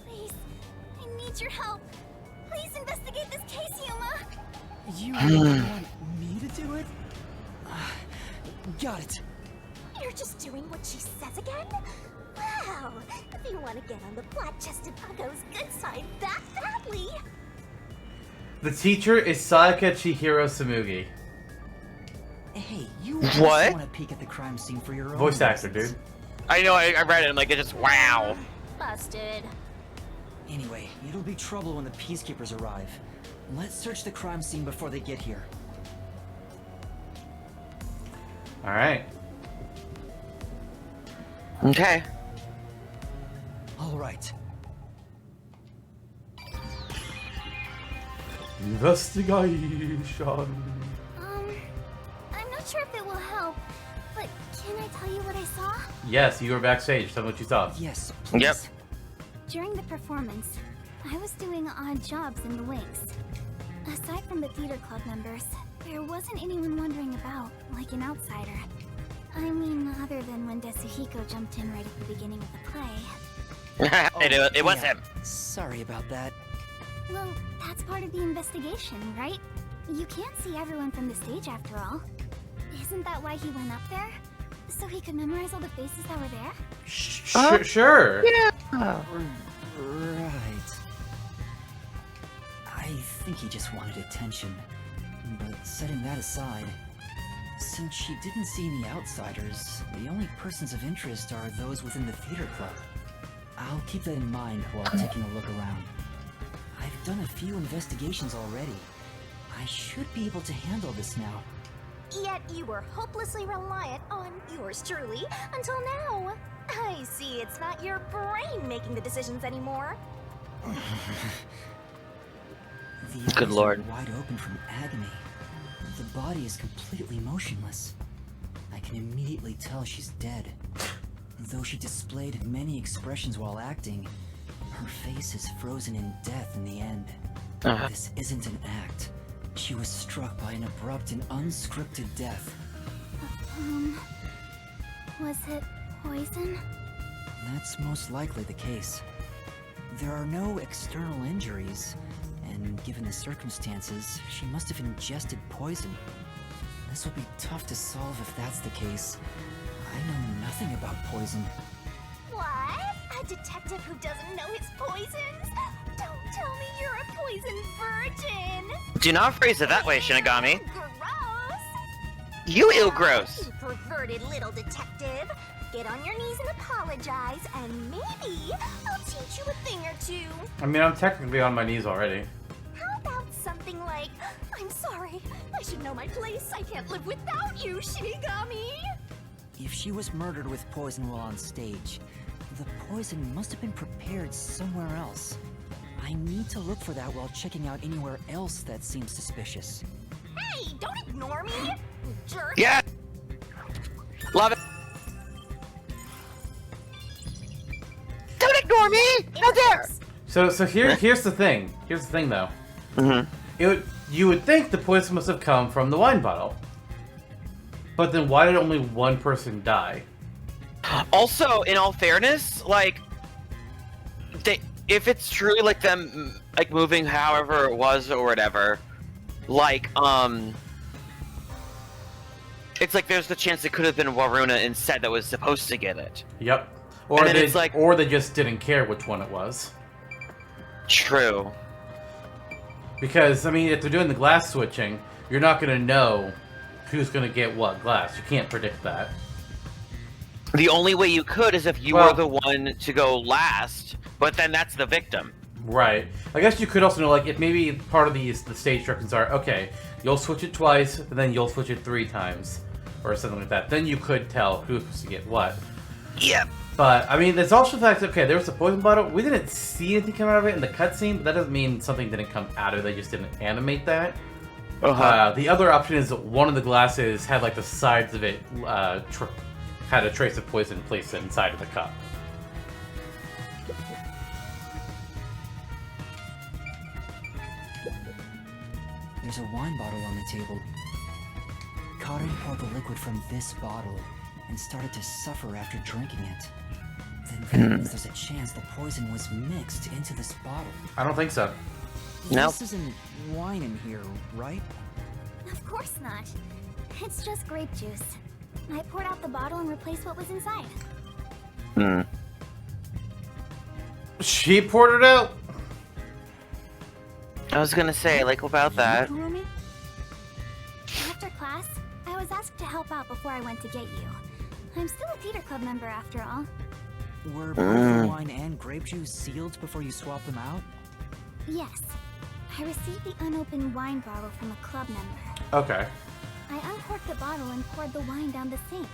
Please, I need your help. Please investigate this case, Yuma. You really want me to do it? Got it. You're just doing what she says again? Well, if you want to get on the flat-chested bucko's good side that badly. The teacher is Sayaka Chihiro Samugi. Hey, you What? want to peek at the crime scene for your own Voice actor, reasons. dude. I know, I read it, and like, it just, wow. Busted. Anyway, it'll be trouble when the peacekeepers arrive. Let's search the crime scene before they get here. Alright. Okay. Alright. Investigation. I'm not sure if it will help, but can I tell you what I saw? Yes, you were backstage. Tell me what you saw. Yes. Yep. During the performance, I was doing odd jobs in the wings. Aside from the theater club members, there wasn't anyone wandering about, like an outsider. I mean, other than when Desuhiko jumped in right at the beginning of the play. it was yeah. him. Sorry about that. Well, that's part of the investigation, right? You can't see everyone from the stage after all. Isn't that why he went up there? So he could memorize all the faces that were there? Sure. Yeah. Right. I think he just wanted attention. But setting that aside, since she didn't see any outsiders, the only persons of interest are those within the theater club. I'll keep that in mind while taking a look around. I've done a few investigations already. I should be able to handle this now. Yet you were hopelessly reliant on yours truly until now. I see it's not your brain making the decisions anymore. The Good eyes lord. are wide open from agony. The body is completely motionless. I can immediately tell she's dead. Though she displayed many expressions while acting, her face is frozen in death in the end. This isn't an act. She was struck by an abrupt and unscripted death. Was it poison? That's most likely the case. There are no external injuries, and given the circumstances, she must have ingested poison. This will be tough to solve if that's the case. I know nothing about poison. What? A detective who doesn't know his poisons? Don't tell me you're a poison virgin! Do not phrase it that way, Shinigami. Gross! You ill gross. You perverted little detective. Get on your knees and apologize, and maybe I'll teach you a thing or two. I mean, I'm technically on my knees already. How about something like, I'm sorry, I should know my place. I can't live without you, Shinigami. If she was murdered with poison while on stage, the poison must have been prepared somewhere else. I need to look for that while checking out anywhere else that seems suspicious. Hey, don't ignore me, you jerk. Yeah. Love it. Don't ignore me. How dare. So here's the thing. Here's the thing, though. Mm-hmm. You would think the poison must have come from the wine bottle. But then why did only one person die? Also, in all fairness, like, if it's truly like them, like moving however it was or whatever, like, it's like there's the chance it could have been Waruna instead that was supposed to get it. Yep. Or And then they, it's like- or they just didn't care which one it was. True. Because, I mean, if they're doing the glass switching, you're not going to know who's going to get what glass. You can't predict that. The only way you could is if you were the one to go last, but then that's the victim. Right. I guess you could also know, like, if maybe part of the stage directions are, okay, you'll switch it twice, and then you'll switch it 3 times, or something like that. Then you could tell who's supposed to get what. Yep. But, I mean, there's also the fact that, okay, there was a poison bottle. We didn't see anything come out of it in the cutscene, but that doesn't mean something didn't come out of it. They just didn't animate that. The other option is that one of the glasses had, like, the sides of it had a trace of poison placed inside of the cup. There's a wine bottle on the table. Karin poured the liquid from this bottle and started to suffer after drinking it. Then that means there's a chance the poison was mixed into this bottle. I don't think so. No. This isn't wine in here, right? Of course not. It's just grape juice. I poured out the bottle and replaced what was inside. She poured it out? I was gonna say, like, about that. After class, I was asked to help out before I went to get you. I'm still a theater club member after all. Were both the wine and grape juice sealed before you swapped them out? Yes. I received the unopened wine bottle from a club member. Okay. I uncorked the bottle and poured the wine down the sink.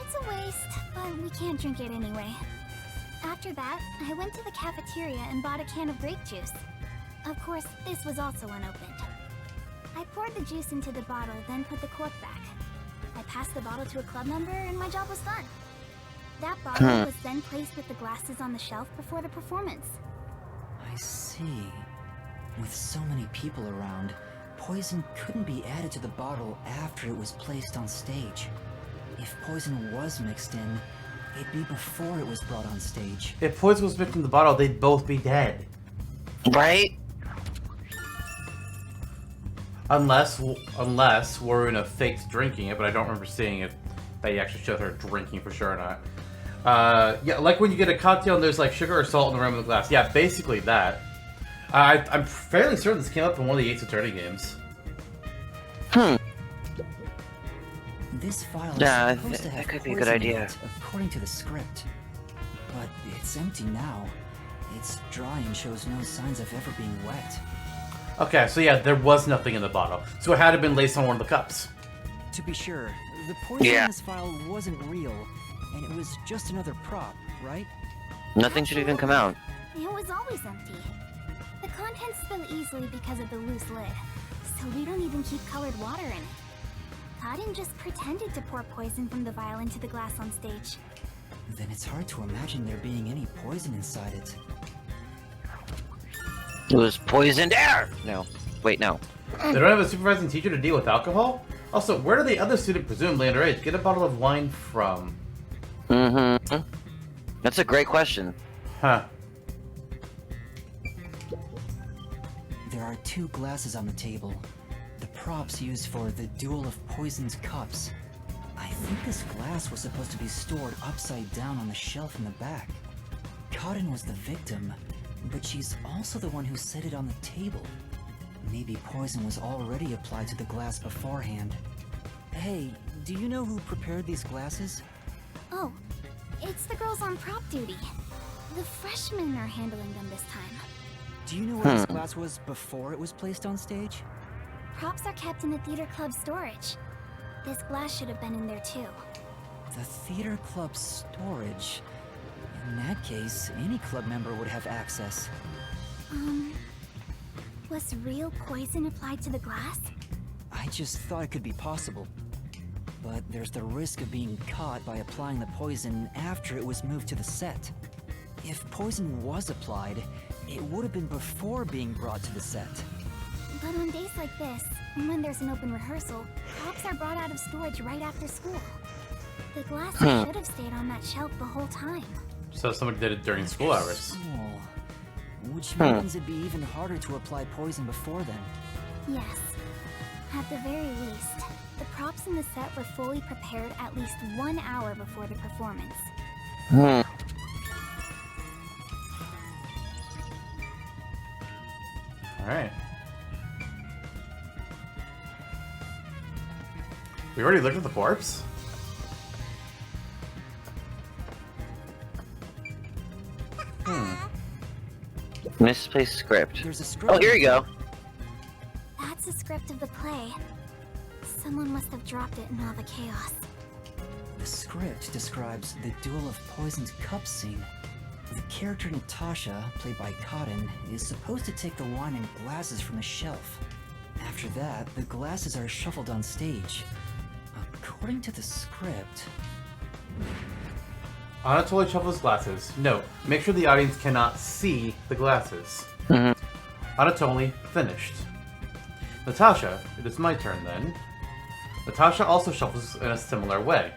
It's a waste, but we can't drink it anyway. After that, I went to the cafeteria and bought a can of grape juice. Of course, this was also unopened. I poured the juice into the bottle, then put the cork back. I passed the bottle to a club member and my job was done. That bottle was then placed with the glasses on the shelf before the performance. I see. With so many people around, poison couldn't be added to the bottle after it was placed on stage. If poison was mixed in, it'd be before it was brought on stage. If poison was mixed in the bottle, they'd both be dead. Right? Unless Waruna faked drinking it, but I don't remember seeing if they actually showed her drinking for sure or not. Yeah, like when you get a cocktail and there's like sugar or salt in the rim of the glass. Yeah, basically that. I'm fairly certain this came up in one of the Ace Attorney games. This file is supposed to have that could be a good poison in idea. it, according to the script. But it's empty now. It's dry and shows no signs of ever being wet. Okay, so yeah, there was nothing in the bottle. So it had to have been laced on one of the cups. To be sure, the poison in this file wasn't real, and it was just another prop, right? Nothing should even come out. It was always empty. The contents spill easily because of the loose lid, so we don't even keep colored water in it. Karin just pretended to pour poison from the vial into the glass on stage. Then it's hard to imagine there being any poison inside it. It was poisoned air! No. Wait, no. They don't have a supervising teacher to deal with alcohol? Also, where did the other student, presumably underage, get a bottle of wine from? That's a great question. Huh. There are 2 glasses on the table. The props used for the Duel of Poison's cups. I think this glass was supposed to be stored upside down on the shelf in the back. Karin was the victim, but she's also the one who set it on the table. Maybe poison was already applied to the glass beforehand. Hey, do you know who prepared these glasses? Oh, it's the girls on prop duty. The freshmen are handling them this time. Do you know where this glass was before it was placed on stage? Props are kept in the theater club storage. This glass should have been in there too. The theater club storage? In that case, any club member would have access. Was real poison applied to the glass? I just thought it could be possible. But there's the risk of being caught by applying the poison after it was moved to the set. If poison was applied, it would have been before being brought to the set. But on days like this, when there's an open rehearsal, props are brought out of storage right after school. The glass should have stayed on that shelf the whole time. So somebody did it during school hours. School. Which means it'd be even harder to apply poison before then. Yes. At the very least, the props in the set were fully prepared at least 1 hour before the performance. Alright. We already looked at the corpse? Misplaced script. There's a script. Oh, here you go. That's a script of the play. Someone must have dropped it in all the chaos. The script describes the Duel of Poisoned Cups scene. The character Natasha, played by Cotton, is supposed to take the wine and glasses from the shelf. After that, the glasses are shuffled on stage. According to the script... Anatoly shuffles glasses. Note, make sure the audience cannot see the glasses. Anatoly finished. Natasha, it is my turn then. Natasha also shuffles in a similar way.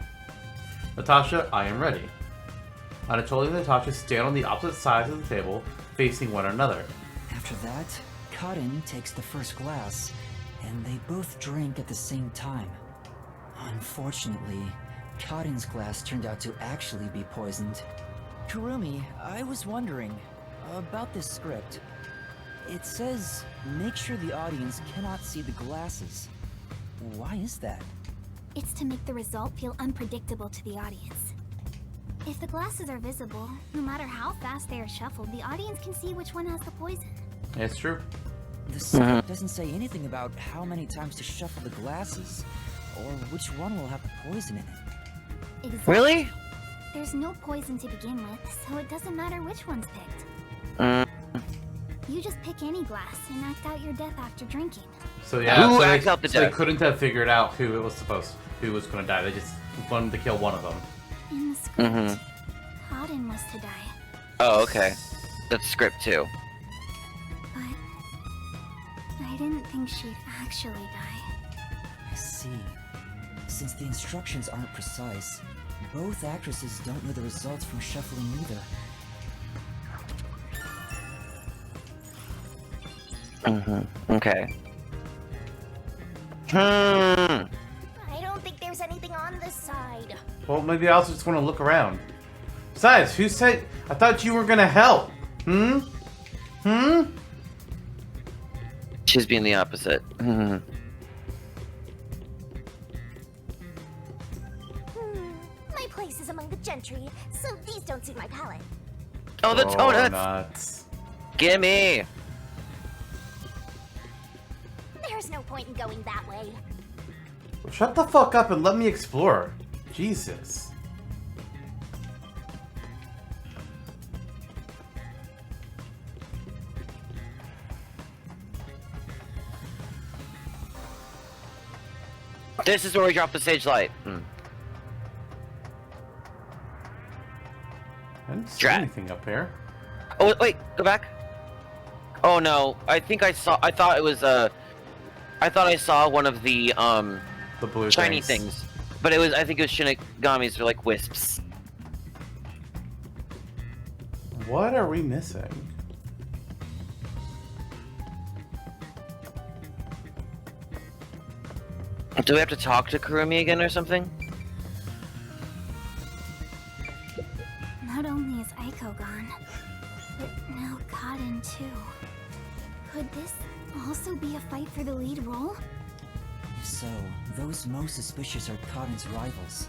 Natasha, I am ready. Anatoly and Natasha stand on the opposite sides of the table, facing one another. After that, Cotton takes the first glass, and they both drink at the same time. Unfortunately, Cotton's glass turned out to actually be poisoned. Kurumi, I was wondering about this script. It says, make sure the audience cannot see the glasses. Why is that? It's to make the result feel unpredictable to the audience. If the glasses are visible, no matter how fast they are shuffled, the audience can see which one has the poison. It's true. The script doesn't say anything about how many times to shuffle the glasses, or which one will have the poison in it. Exactly. Really? There's no poison to begin with, so it doesn't matter which one's picked. Mm. You just pick any glass and act out your death after drinking. So yeah, Who so acts out the they death? couldn't have figured out who was going to die. They just wanted to kill one of them. In the script, Cotton was to die, Oh, okay. That's script too. but I didn't think she'd actually die. I see. Since the instructions aren't precise, both actresses don't know the results from shuffling either. Okay. I don't think there's anything on this side. Well, maybe I also just want to look around. Besides, who said... I thought you were going to help. She's being the opposite. My place is among the gentry, so these don't suit my palate. Oh, the donuts! Donuts. Gimme! There's no point in going that way. Shut the fuck up and let me explore. Jesus. This is where we drop the stage light. I didn't see Drat. anything up here. Oh, wait, go back. Oh no, I think I saw, I thought I saw one of the, The blue shiny things. But I think it was Shinigami's, or like wisps. What are we missing? Do we have to talk to Kurumi again or something? Not only is Aiko gone, but now Cotton too. Could this also be a fight for the lead role? If so, those most suspicious are Cotton's rivals,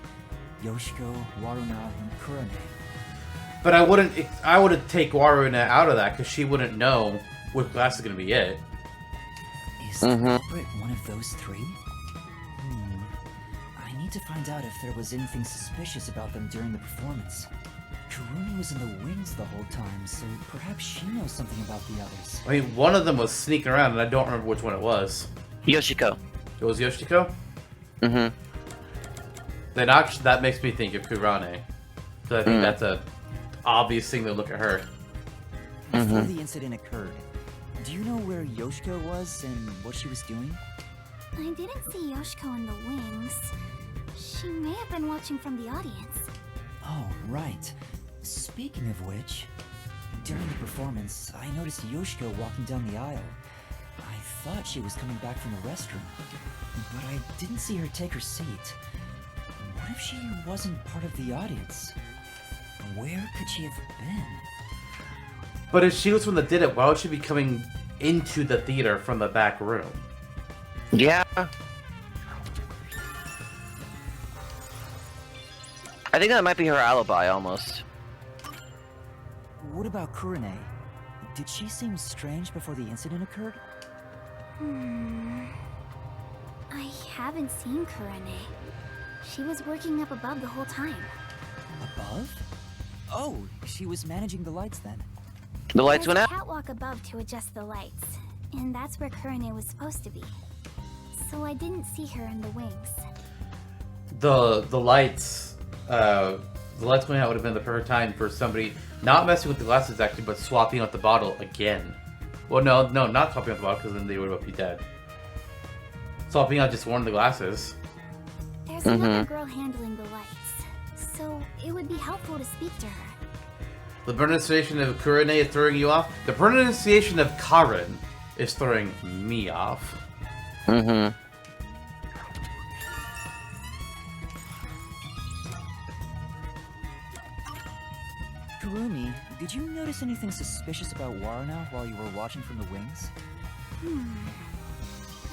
Yoshiko, Waruna, and Kurane. But I would take Waruna out of that because she wouldn't know which glass is going to be it. Is the culprit one of those three? I need to find out if there was anything suspicious about them during the performance. Kurumi was in the wings the whole time, so perhaps she knows something about the others. I mean, one of them was sneaking around, and I don't remember which one it was. Yoshiko. It was Yoshiko? Then actually, that makes me think of Kurane. So I think that's a obvious thing to look at her. Before the incident occurred, do you know where Yoshiko was and what she was doing? I didn't see Yoshiko in the wings. She may have been watching from the audience. Oh, right. Speaking of which, during the performance, I noticed Yoshiko walking down the aisle. I thought she was coming back from the restroom, but I didn't see her take her seat. What if she wasn't part of the audience? Where could she have been? But if she was the one that did it, why would she be coming into the theater from the back room? Yeah. I think that might be her alibi, almost. What about Kurane? Did she seem strange before the incident occurred? I haven't seen Kurane. She was working up above the whole time. Above? Oh, she was managing the lights then. The lights There's went a out? catwalk above to adjust the lights, and that's where Kurane was supposed to be. So I didn't see her in the wings. The lights going out would have been the perfect time for somebody not messing with the glasses actually, but swapping out the bottle again. Well, no, not swapping out the bottle because then they would be dead. Swapping out just one of the glasses. There's another girl handling the lights, so it would be helpful to speak to her. The pronunciation of Kurane is throwing you off. The pronunciation of Karen is throwing me off. Kurumi, did you notice anything suspicious about Waruna while you were watching from the wings?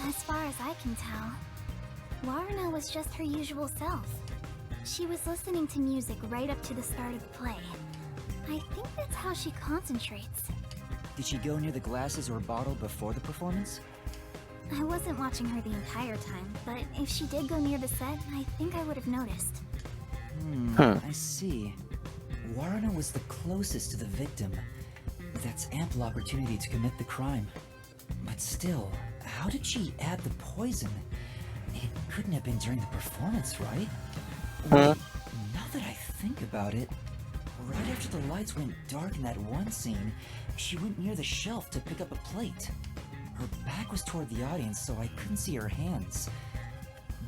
As far as I can tell, Waruna was just her usual self. She was listening to music right up to the start of the play. I think that's how she concentrates. Did she go near the glasses or bottle before the performance? I wasn't watching her the entire time, but if she did go near the set, I think I would have noticed. I see. Waruna was the closest to the victim. That's ample opportunity to commit the crime. But still, how did she add the poison? It couldn't have been during the performance, right? Wait, now that I think about it, right after the lights went dark in that one scene, she went near the shelf to pick up a plate. Her back was toward the audience, so I couldn't see her hands.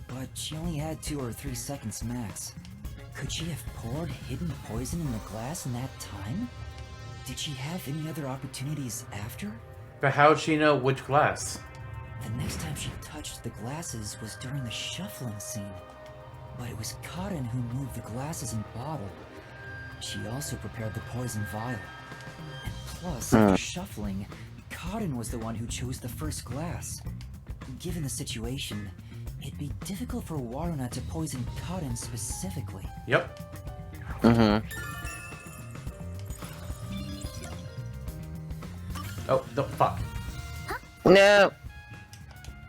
But she only had 2 or 3 seconds max. Could she have poured hidden poison in the glass in that time? Did she have any other opportunities after? But how would she know which glass? The next time she touched the glasses was during the shuffling scene. But it was Karen who moved the glasses and bottle. She also prepared the poison vial. And plus, after shuffling, Karen was the one who chose the first glass. Given the situation, it'd be difficult for Waruna to poison Karen specifically. Yep. Oh, no, fuck. No.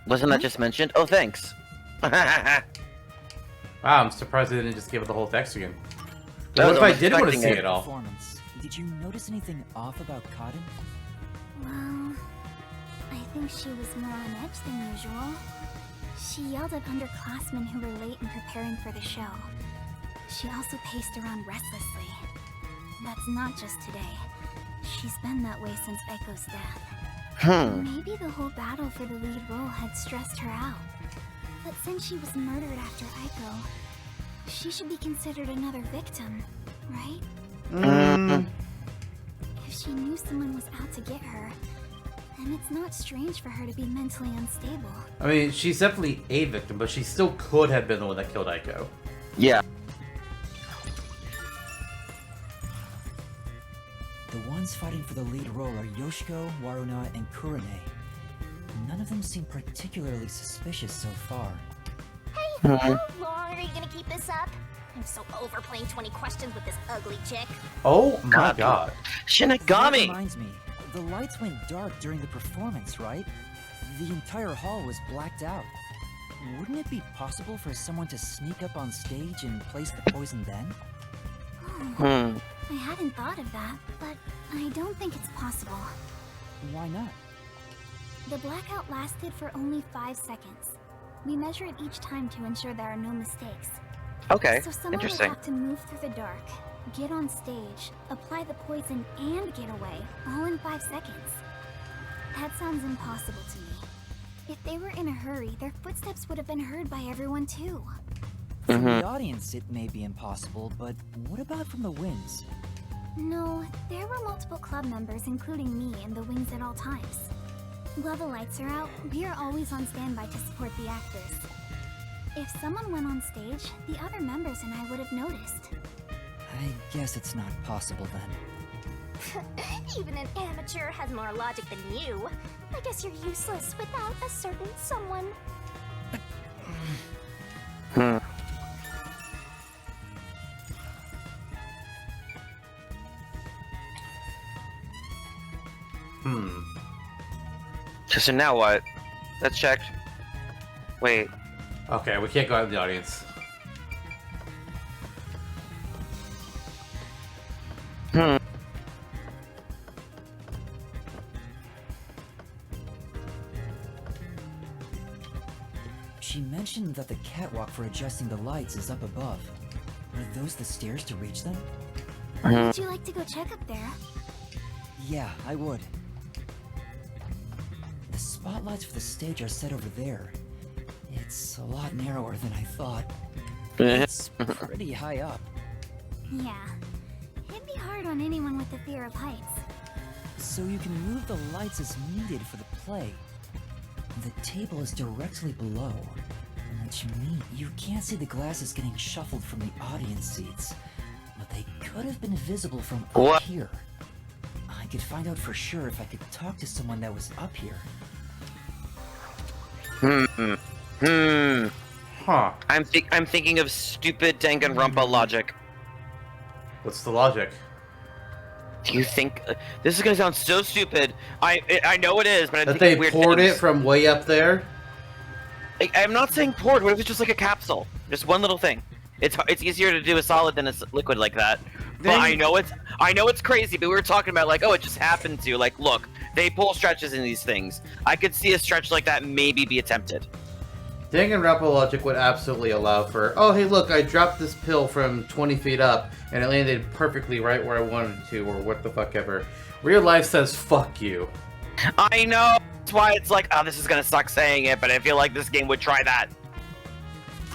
Wasn't that just mentioned? Oh, thanks. Wow, I'm surprised they didn't just give it the whole text again. I What was if I almost did want to expecting see it. it all? Performance. Did you notice anything off about Karen? Well, I think she was more on edge than usual. She yelled at underclassmen who were late in preparing for the show. She also paced around restlessly. That's not just today. She's been that way since Eiko's death. Maybe the whole battle for the lead role had stressed her out. But since she was murdered after Eiko, she should be considered another victim, right? If she knew someone was out to get her, then it's not strange for her to be mentally unstable. I mean, she's definitely a victim, but she still could have been the one that killed Eiko. Yeah. The ones fighting for the lead role are Yoshiko, Waruna, and Kurane. None of them seem particularly suspicious so far. Hey, how long are you gonna keep this up? I'm so over playing 20 questions with this ugly chick. Oh my God. god. That Shinigami! reminds me, the lights went dark during the performance, right? The entire hall was blacked out. Wouldn't it be possible for someone to sneak up on stage and place the poison then? I hadn't thought of that, but I don't think it's possible. Why not? The blackout lasted for only 5 seconds. We measure it each time to ensure there are no mistakes. Okay, So someone interesting. would have to move through the dark, get on stage, apply the poison, and get away, all in 5 seconds. That sounds impossible to me. If they were in a hurry, their footsteps would have been heard by everyone too. From the audience, it may be impossible, but what about from the wings? No, there were multiple club members, including me, in the wings at all times. While the lights are out, we are always on standby to support the actors. If someone went on stage, the other members and I would have noticed. I guess it's not possible then. Even an amateur has more logic than you. I guess you're useless without a certain someone. So now what? That's checked. Wait. Okay, we can't go out in the audience. She mentioned that the catwalk for adjusting the lights is up above. Are those the stairs to reach them? Would you like to go check up there? Yeah, I would. The spotlights for the stage are set over there. It's a lot narrower than I thought. It's pretty high up. Yeah. It'd be hard on anyone with the fear of heights. So you can move the lights as needed for the play. The table is directly below, which means you can't see the glasses getting shuffled from the audience seats, but they could have been visible from up here. I could find out for sure if I could talk to someone that was up here. Huh. I'm thinking of stupid Danganronpa logic. What's the logic? Do you think this is gonna sound so stupid? I know it is, but I'm That thinking they weird poured things. it from way up there? I'm not saying poured. What if it's just like a capsule? Just one little thing. It's easier to do a solid than a liquid like that. But I know it's crazy. But we were talking about like, oh, it just happened to. Like, look, they pull stretches in these things. I could see a stretch like that maybe be attempted. Danganronpa logic would absolutely allow for, oh, hey, look, I dropped this pill from 20 feet up, and it landed perfectly right where I wanted it to, or what the fuck ever. Real life says, fuck you. I know. That's why it's like, oh, this is gonna suck saying it, but I feel like this game would try that.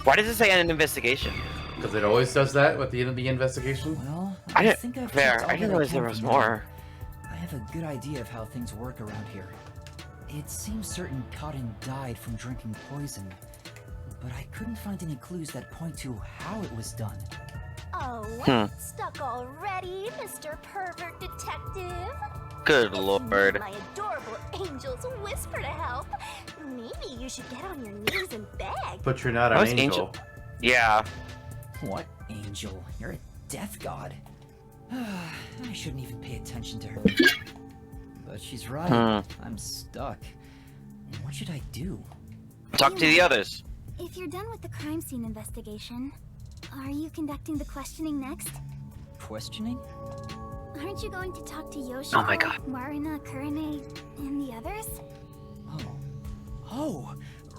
Why does it say an investigation? Because it always does that at the end of the investigation. Well, I think I've fair. checked all I didn't that realize there can was for now. more. I have a good idea of how things work around here. It seems certain Cotton died from drinking poison, but I couldn't find any clues that point to how it was done. Oh, stuck already, Mr. Pervert Detective? Good If you lord. need my adorable angels whisper to help, maybe you should get on your knees and beg. But you're not an How's angel. Yeah. What angel? You're a death god. I shouldn't even pay attention to her. But she's right. I'm stuck. What should I do? Talk to the others. If you're done with the crime scene investigation, are you conducting the questioning next? Questioning? Aren't you going to talk to Yoshiko, Oh my God. Marina, Kurane, and the others? Oh,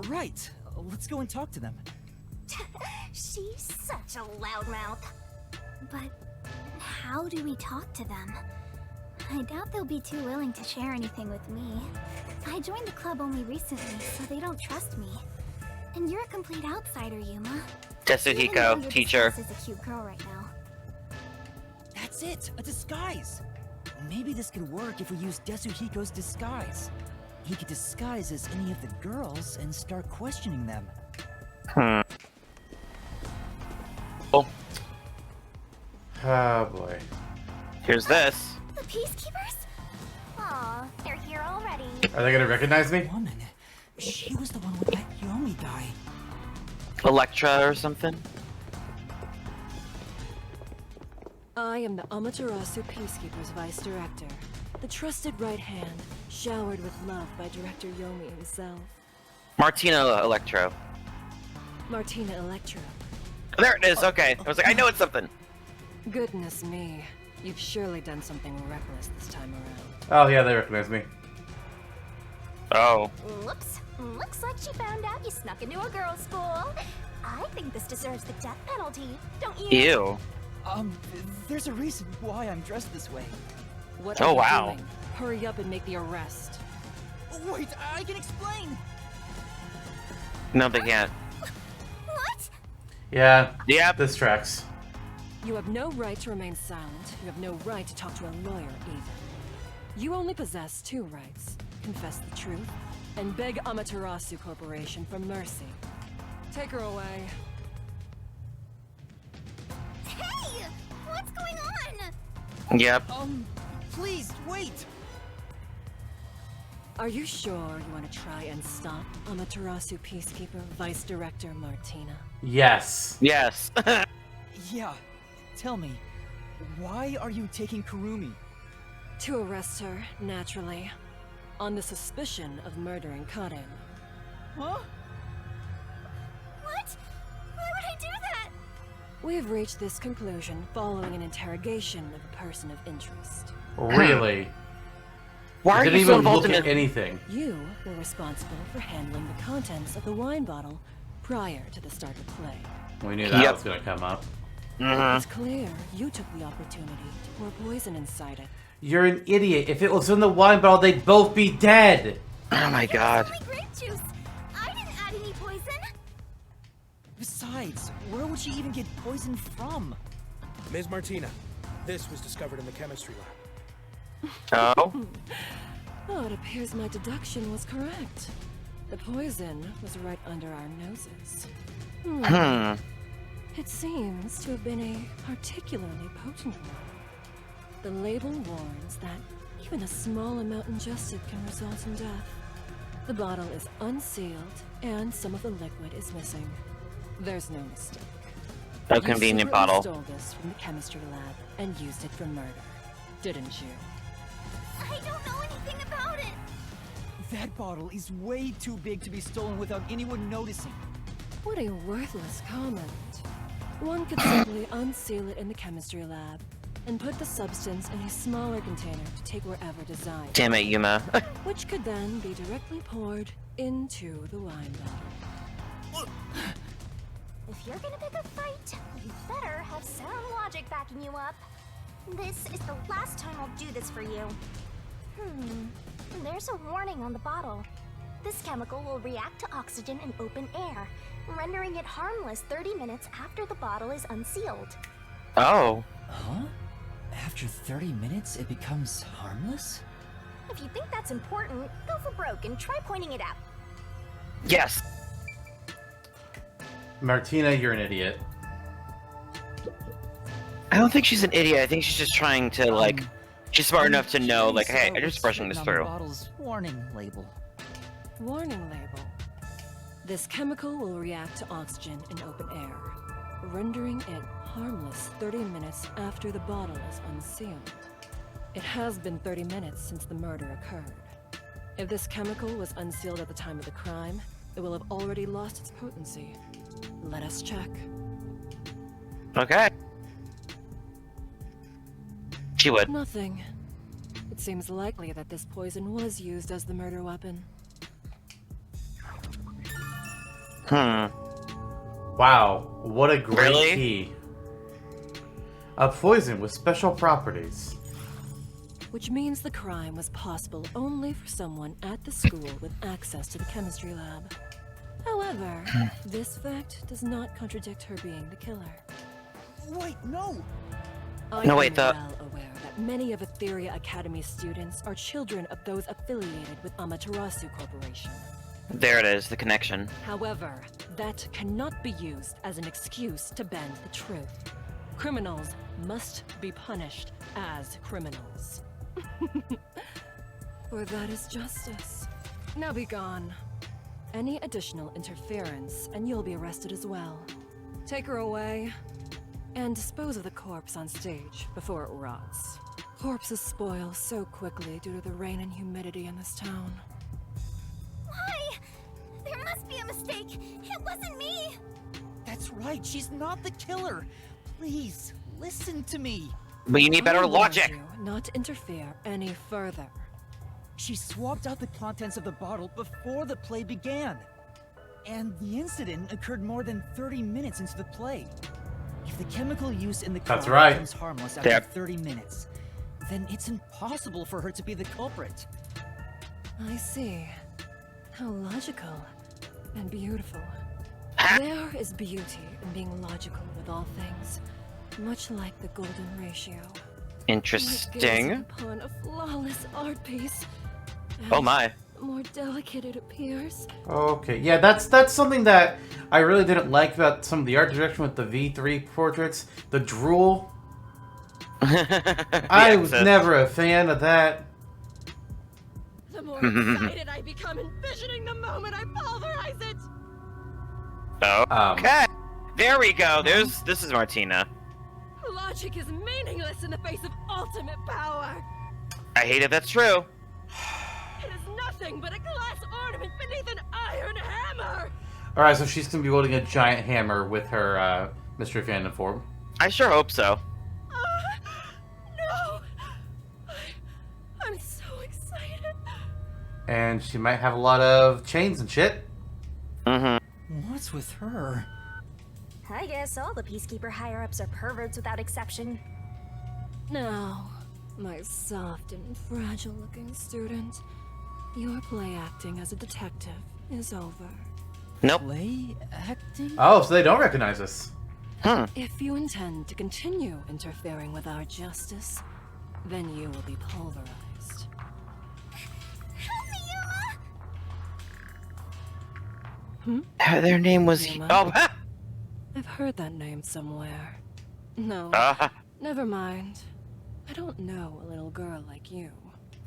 right. Let's go and talk to them. She's such a loudmouth. But how do we talk to them? I doubt they'll be too willing to share anything with me. I joined the club only recently, so they don't trust me. And you're a complete outsider, Yuma. Even though Tetsuhiko, your teacher. disguise is a cute girl right now. That's it! A disguise! Maybe this could work if we use Tetsuhiko's disguise. He could disguise as any of the girls and start questioning them. Oh, Oh boy. here's this. The Peacekeepers? Aw, they're here already. Are they gonna recognize me? Woman, she was the one with that Yomi guy. Electra or something. I am the Amaterasu Peacekeeper's Vice Director, the trusted right hand, showered with love by Director Yomi himself. Martina Electro. Martina Electra. There it is. Okay. I was like, I know it's something. Goodness me, you've surely done something reckless this time around. Oh yeah, they recognize me. Oh. Whoops. Looks like she found out you snuck into a girls' school. I think this deserves the death penalty, don't you? Ew. There's a reason why I'm dressed this way. What Oh, are you wow. doing? Hurry up and make the arrest. Wait, I can explain! No, they can't. What? Yeah. Yep. This tracks. You have no right to remain silent. You have no right to talk to a lawyer, either. You only possess two rights. Confess the truth, and beg Amaterasu Corporation for mercy. Take her away. Hey! What's going on? Yep. Please, wait! Are you sure you want to try and stop Amaterasu Peacekeeper Vice Director Martina? Yes. Yes. Yeah, tell me, why are you taking Kurumi? To arrest her, naturally. on the suspicion of murdering Karin. Huh? What? Why would I do that? We've reached this conclusion following an interrogation of a person of interest. Really? Why are Didn't you so even involved look in at it? anything. You were responsible for handling the contents of the wine bottle prior to the start of play. We knew that Yep. was gonna come up. It's clear you took the opportunity to pour poison inside it. You're an idiot. If it was in the wine bottle, they'd both be dead. Oh my god. Only grape juice. I didn't add any poison. Besides, where would she even get poison from? Ms. Martina, this was discovered in the chemistry lab. Oh? Oh, it appears my deduction was correct. The poison was right under our noses. It seems to have been a particularly potent one. The label warns that even a small amount ingested can result in death. The bottle is unsealed, and some of the liquid is missing. There's no mistake. A convenient You bottle. stole this from the chemistry lab and used it for murder, didn't you? I don't know anything about it. That bottle is way too big to be stolen without anyone noticing. What a worthless comment. One could simply unseal it in the chemistry lab and put the substance in a smaller container to take wherever desired. Damn it, Yuma. Which could then be directly poured into the wine bottle. If you're gonna pick a fight, you better have sound logic backing you up. This is the last time I'll do this for you. There's a warning on the bottle. This chemical will react to oxygen in open air, rendering it harmless 30 minutes after the bottle is unsealed. Oh. Huh? After 30 minutes, it becomes harmless? If you think that's important, go for broke and try pointing it out. Yes. Martina, you're an idiot. I don't think she's an idiot. I think she's just trying to, like, she's smart enough to know, like, hey, I'm just brushing this On through. the bottle's warning label. Warning label. This chemical will react to oxygen in open air, rendering it harmless 30 minutes after the bottle is unsealed. It has been 30 minutes since the murder occurred. If this chemical was unsealed at the time of the crime, it will have already lost its potency. Let us check. Okay. She would. Nothing. It seems likely that this poison was used as the murder weapon. Wow, what a great Really? key. A poison with special properties. Which means the crime was possible only for someone at the school with access to the chemistry lab. However, this fact does not contradict her being the killer. Wait, no! I No, am wait, the- well aware that many of Etheria Academy students are children of those affiliated with Amaterasu Corporation. There it is, the connection. However, that cannot be used as an excuse to bend the truth. Criminals must be punished as criminals. For that is justice. Now be gone. Any additional interference, and you'll be arrested as well. Take her away, and dispose of the corpse on stage before it rots. Corpses spoil so quickly due to the rain and humidity in this town. Why? There must be a mistake. It wasn't me. That's right, she's not the killer. Please, listen to me. But you need better I warned logic. you not to interfere any further. She swapped out the contents of the bottle before the play began. And the incident occurred more than 30 minutes into the play. If the chemical use in the That's car right. becomes harmless after Yep. 30 minutes, then it's impossible for her to be the culprit. I see. How logical and beautiful. There is beauty in being logical with all things, much like the golden ratio. Like Interesting. gazing upon a flawless art piece. Oh my. The more delicate it appears. Okay, yeah, that's something that I really didn't like about some of the art direction with the V3 portraits. The drool. I was never a fan of that. The more excited I become envisioning the moment I pulverize it. Okay. There we go. This is Martina. Logic is meaningless in the face of ultimate power. I hate it, that's true. It is nothing but a glass ornament beneath an iron hammer! Alright, so she's gonna be wielding a giant hammer with her Mystery Phantom form. I sure hope so. No! I'm so excited. And she might have a lot of chains and shit. What's with her? I guess all the Peacekeeper higher-ups are perverts without exception. Now, my soft and fragile-looking student, your play acting as a detective is over. Nope. Play acting? Oh, so they don't recognize us. If you intend to continue interfering with our justice, then you will be pulverized. Their name was... Yuma? Oh, I've heard that name somewhere. No, never mind. I don't know a little girl like you.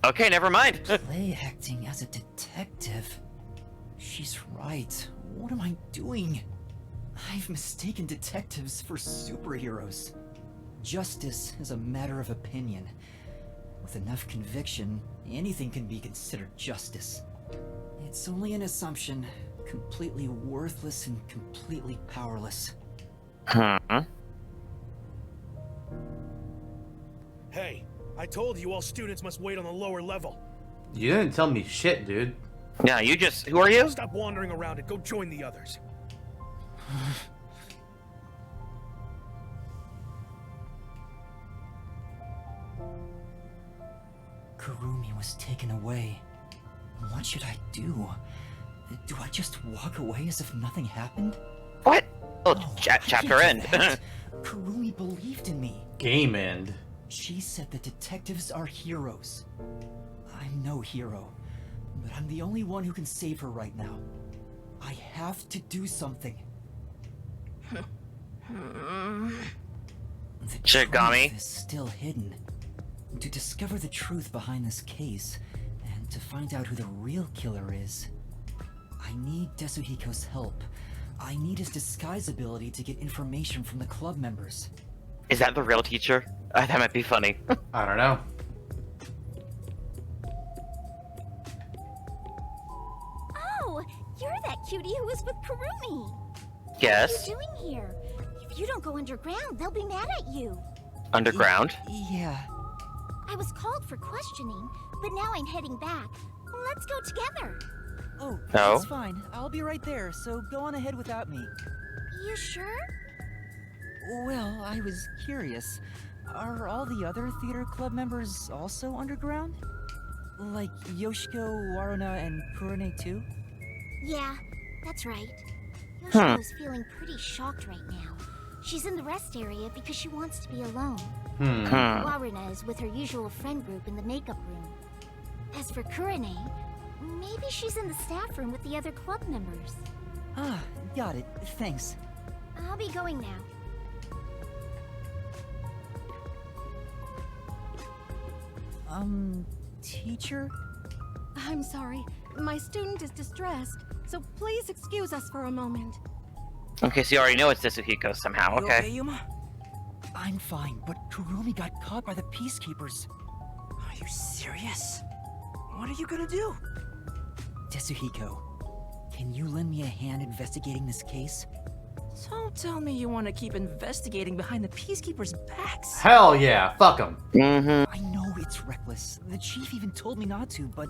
okay, never mind. Play acting as a detective? She's right. What am I doing? I've mistaken detectives for superheroes. Justice is a matter of opinion. With enough conviction, anything can be considered justice. It's only an assumption, completely worthless and completely powerless. Hey, I told you all students must wait on the lower level. You didn't tell me shit, dude. Yeah, you just... Who are you? Stop wandering around and go join the others. Kurumi was taken away. What should I do? Do I just walk away as if nothing happened? What? Oh, No, I chapter can't end. do that. Kurumi believed in me. Game end. She said that detectives are heroes. I'm no hero, but I'm the only one who can save her right now. I have to do something. The Shinigami. truth is still hidden. To discover the truth behind this case, and to find out who the real killer is, I need Desuhiko's help. I need his disguise ability to get information from the club members. Is that the real teacher? That might be funny. I don't know. Oh, you're that cutie who was with Kurumi. Yes. What are you doing here? If you don't go underground, they'll be mad at you. Underground? Yeah. I was called for questioning, but now I'm heading back. Let's go together. Oh, No. that's fine. I'll be right there, so go on ahead without me. You sure? Well, I was curious. Are all the other theater club members also underground? Like Yoshiko, Waruna, and Kurone too? Yeah, that's right. Yoshiko's feeling pretty shocked right now. She's in the rest area because she wants to be alone. Waruna is with her usual friend group in the makeup room. As for Kurone, maybe she's in the staff room with the other club members. Ah, got it. Thanks. I'll be going now. Teacher? I'm sorry. My student is distressed, so please excuse us for a moment. Okay, so you already know it's Desuhiko somehow. You Okay. Yuma? I'm fine, but Kurumi got caught by the Peacekeepers. Are you serious? What are you gonna do? Desuhiko, can you lend me a hand investigating this case? Don't tell me you want to keep investigating behind the Peacekeepers' backs. Hell yeah, fuck them. I know it's reckless. The chief even told me not to, but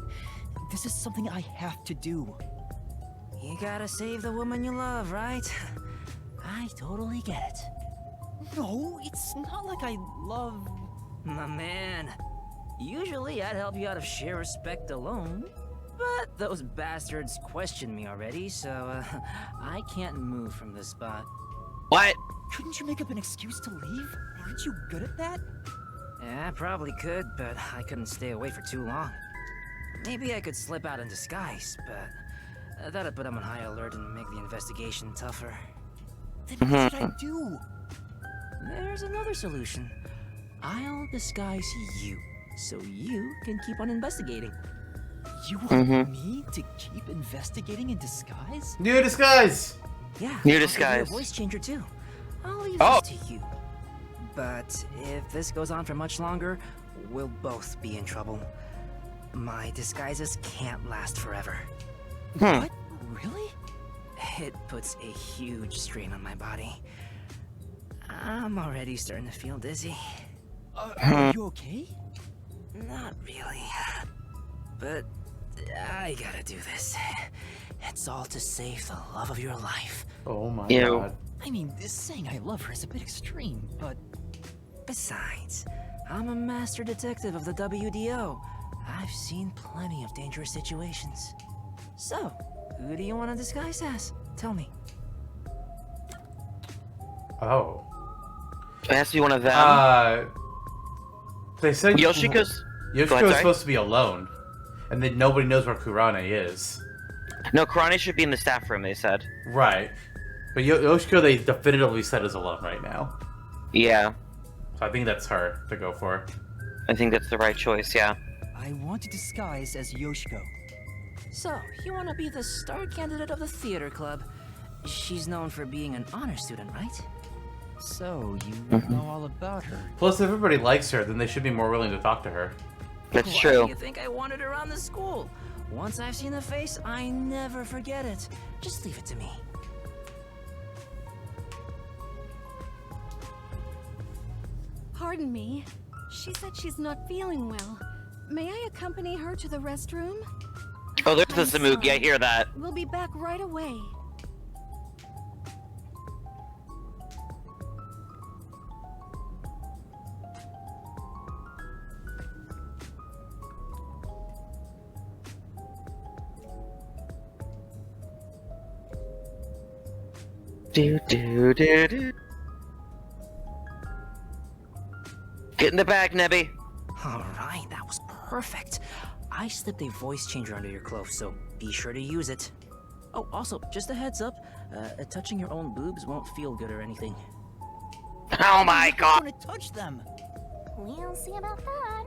this is something I have to do. You gotta save the woman you love, right? I totally get it. No, it's not like I love... My man, usually I'd help you out of sheer respect alone. But those bastards questioned me already, so I can't move from this spot. What? Couldn't you make up an excuse to leave? Aren't you good at that? Yeah, I probably could, but I couldn't stay away for too long. Maybe I could slip out in disguise, but that'd put them on high alert and make the investigation tougher. Then what should I do? There's another solution. I'll disguise you, so you can keep on investigating. You want me to keep investigating in disguise? New disguise! Yeah. New I'll disguise. give you a voice changer too. I'll leave Oh. this to you. But if this goes on for much longer, we'll both be in trouble. My disguises can't last forever. What? Really? It puts a huge strain on my body. I'm already starting to feel dizzy. Are you okay? Not really. But I gotta do this. It's all to save the love of your life. Oh my Ew. god. I mean, saying I love her is a bit extreme, but... Besides, I'm a master detective of the WDO. I've seen plenty of dangerous situations. So, who do you want to disguise as? Tell me. Oh. It has to be one of them. They said Yoshiko's... Go ahead, Yoshiko is sorry. supposed to be alone, and then nobody knows where Kurane is. No, Karane should be in the staff room, they said. Right. But Yoshiko, they definitively said is alone right now. Yeah, So I think that's her to go for. I think that's the right choice, yeah. I want to disguise as Yoshiko. So, you want to be the star candidate of the theater club. She's known for being an honor student, right? So, you know all about her. Plus, if everybody likes her, then they should be more willing to talk to her. That's Why true. do you think I wanted her around the school? Once I've seen the face, I never forget it. Just leave it to me. Pardon me. She said she's not feeling well. May I accompany her to the restroom? Oh, there's the I'm Samugi, I sorry. hear that. We'll be back right away. Do, do, do, do. Get in the bag, Nebby. Alright, that was perfect. I slipped a voice changer under your clothes, so be sure to use it. Oh, also, just a heads up, touching your own boobs won't feel good or anything. Oh my I god. want to touch them. We'll see about that.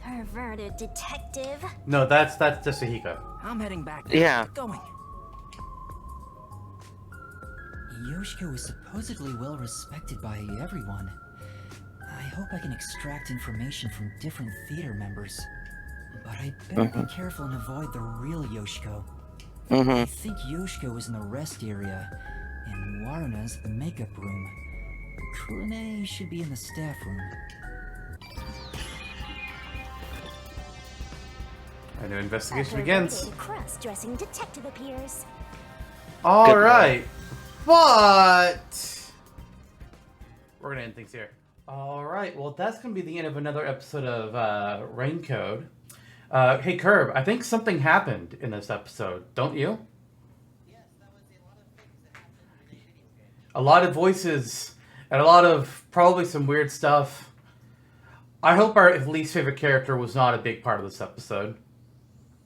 Perverted detective. No, that's just Ahika. I'm heading back. Yeah. Get going. Yoshiko is supposedly well respected by everyone. I hope I can extract information from different theater members. But I better be careful and avoid the real Yoshiko. I think Yoshiko is in the rest area, and Waruna's the makeup room. Kurane should be in the staff room. A new investigation begins. A cross-dressing detective appears. Alright. But we're gonna end things here. Alright, well that's gonna be the end of another episode of Raincode. Hey Curb, I think something happened in this episode, don't you? Yes, that was a lot of things that happened in the video game. A lot of voices and a lot of probably some weird stuff. I hope our least favorite character was not a big part of this episode.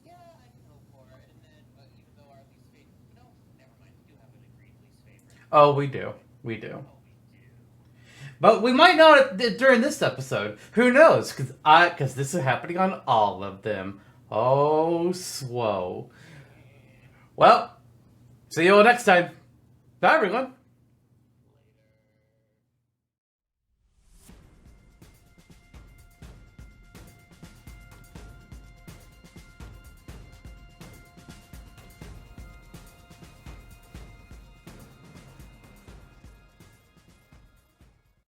Yeah, I can hope for it. And then, but even though our least favorite, no, never mind. We do have an agreed least favorite. Oh, we do. We do. But we might not during this episode. Who knows? Because this is happening on all of them. Oh, swole. Well, see you all next time. Bye, everyone.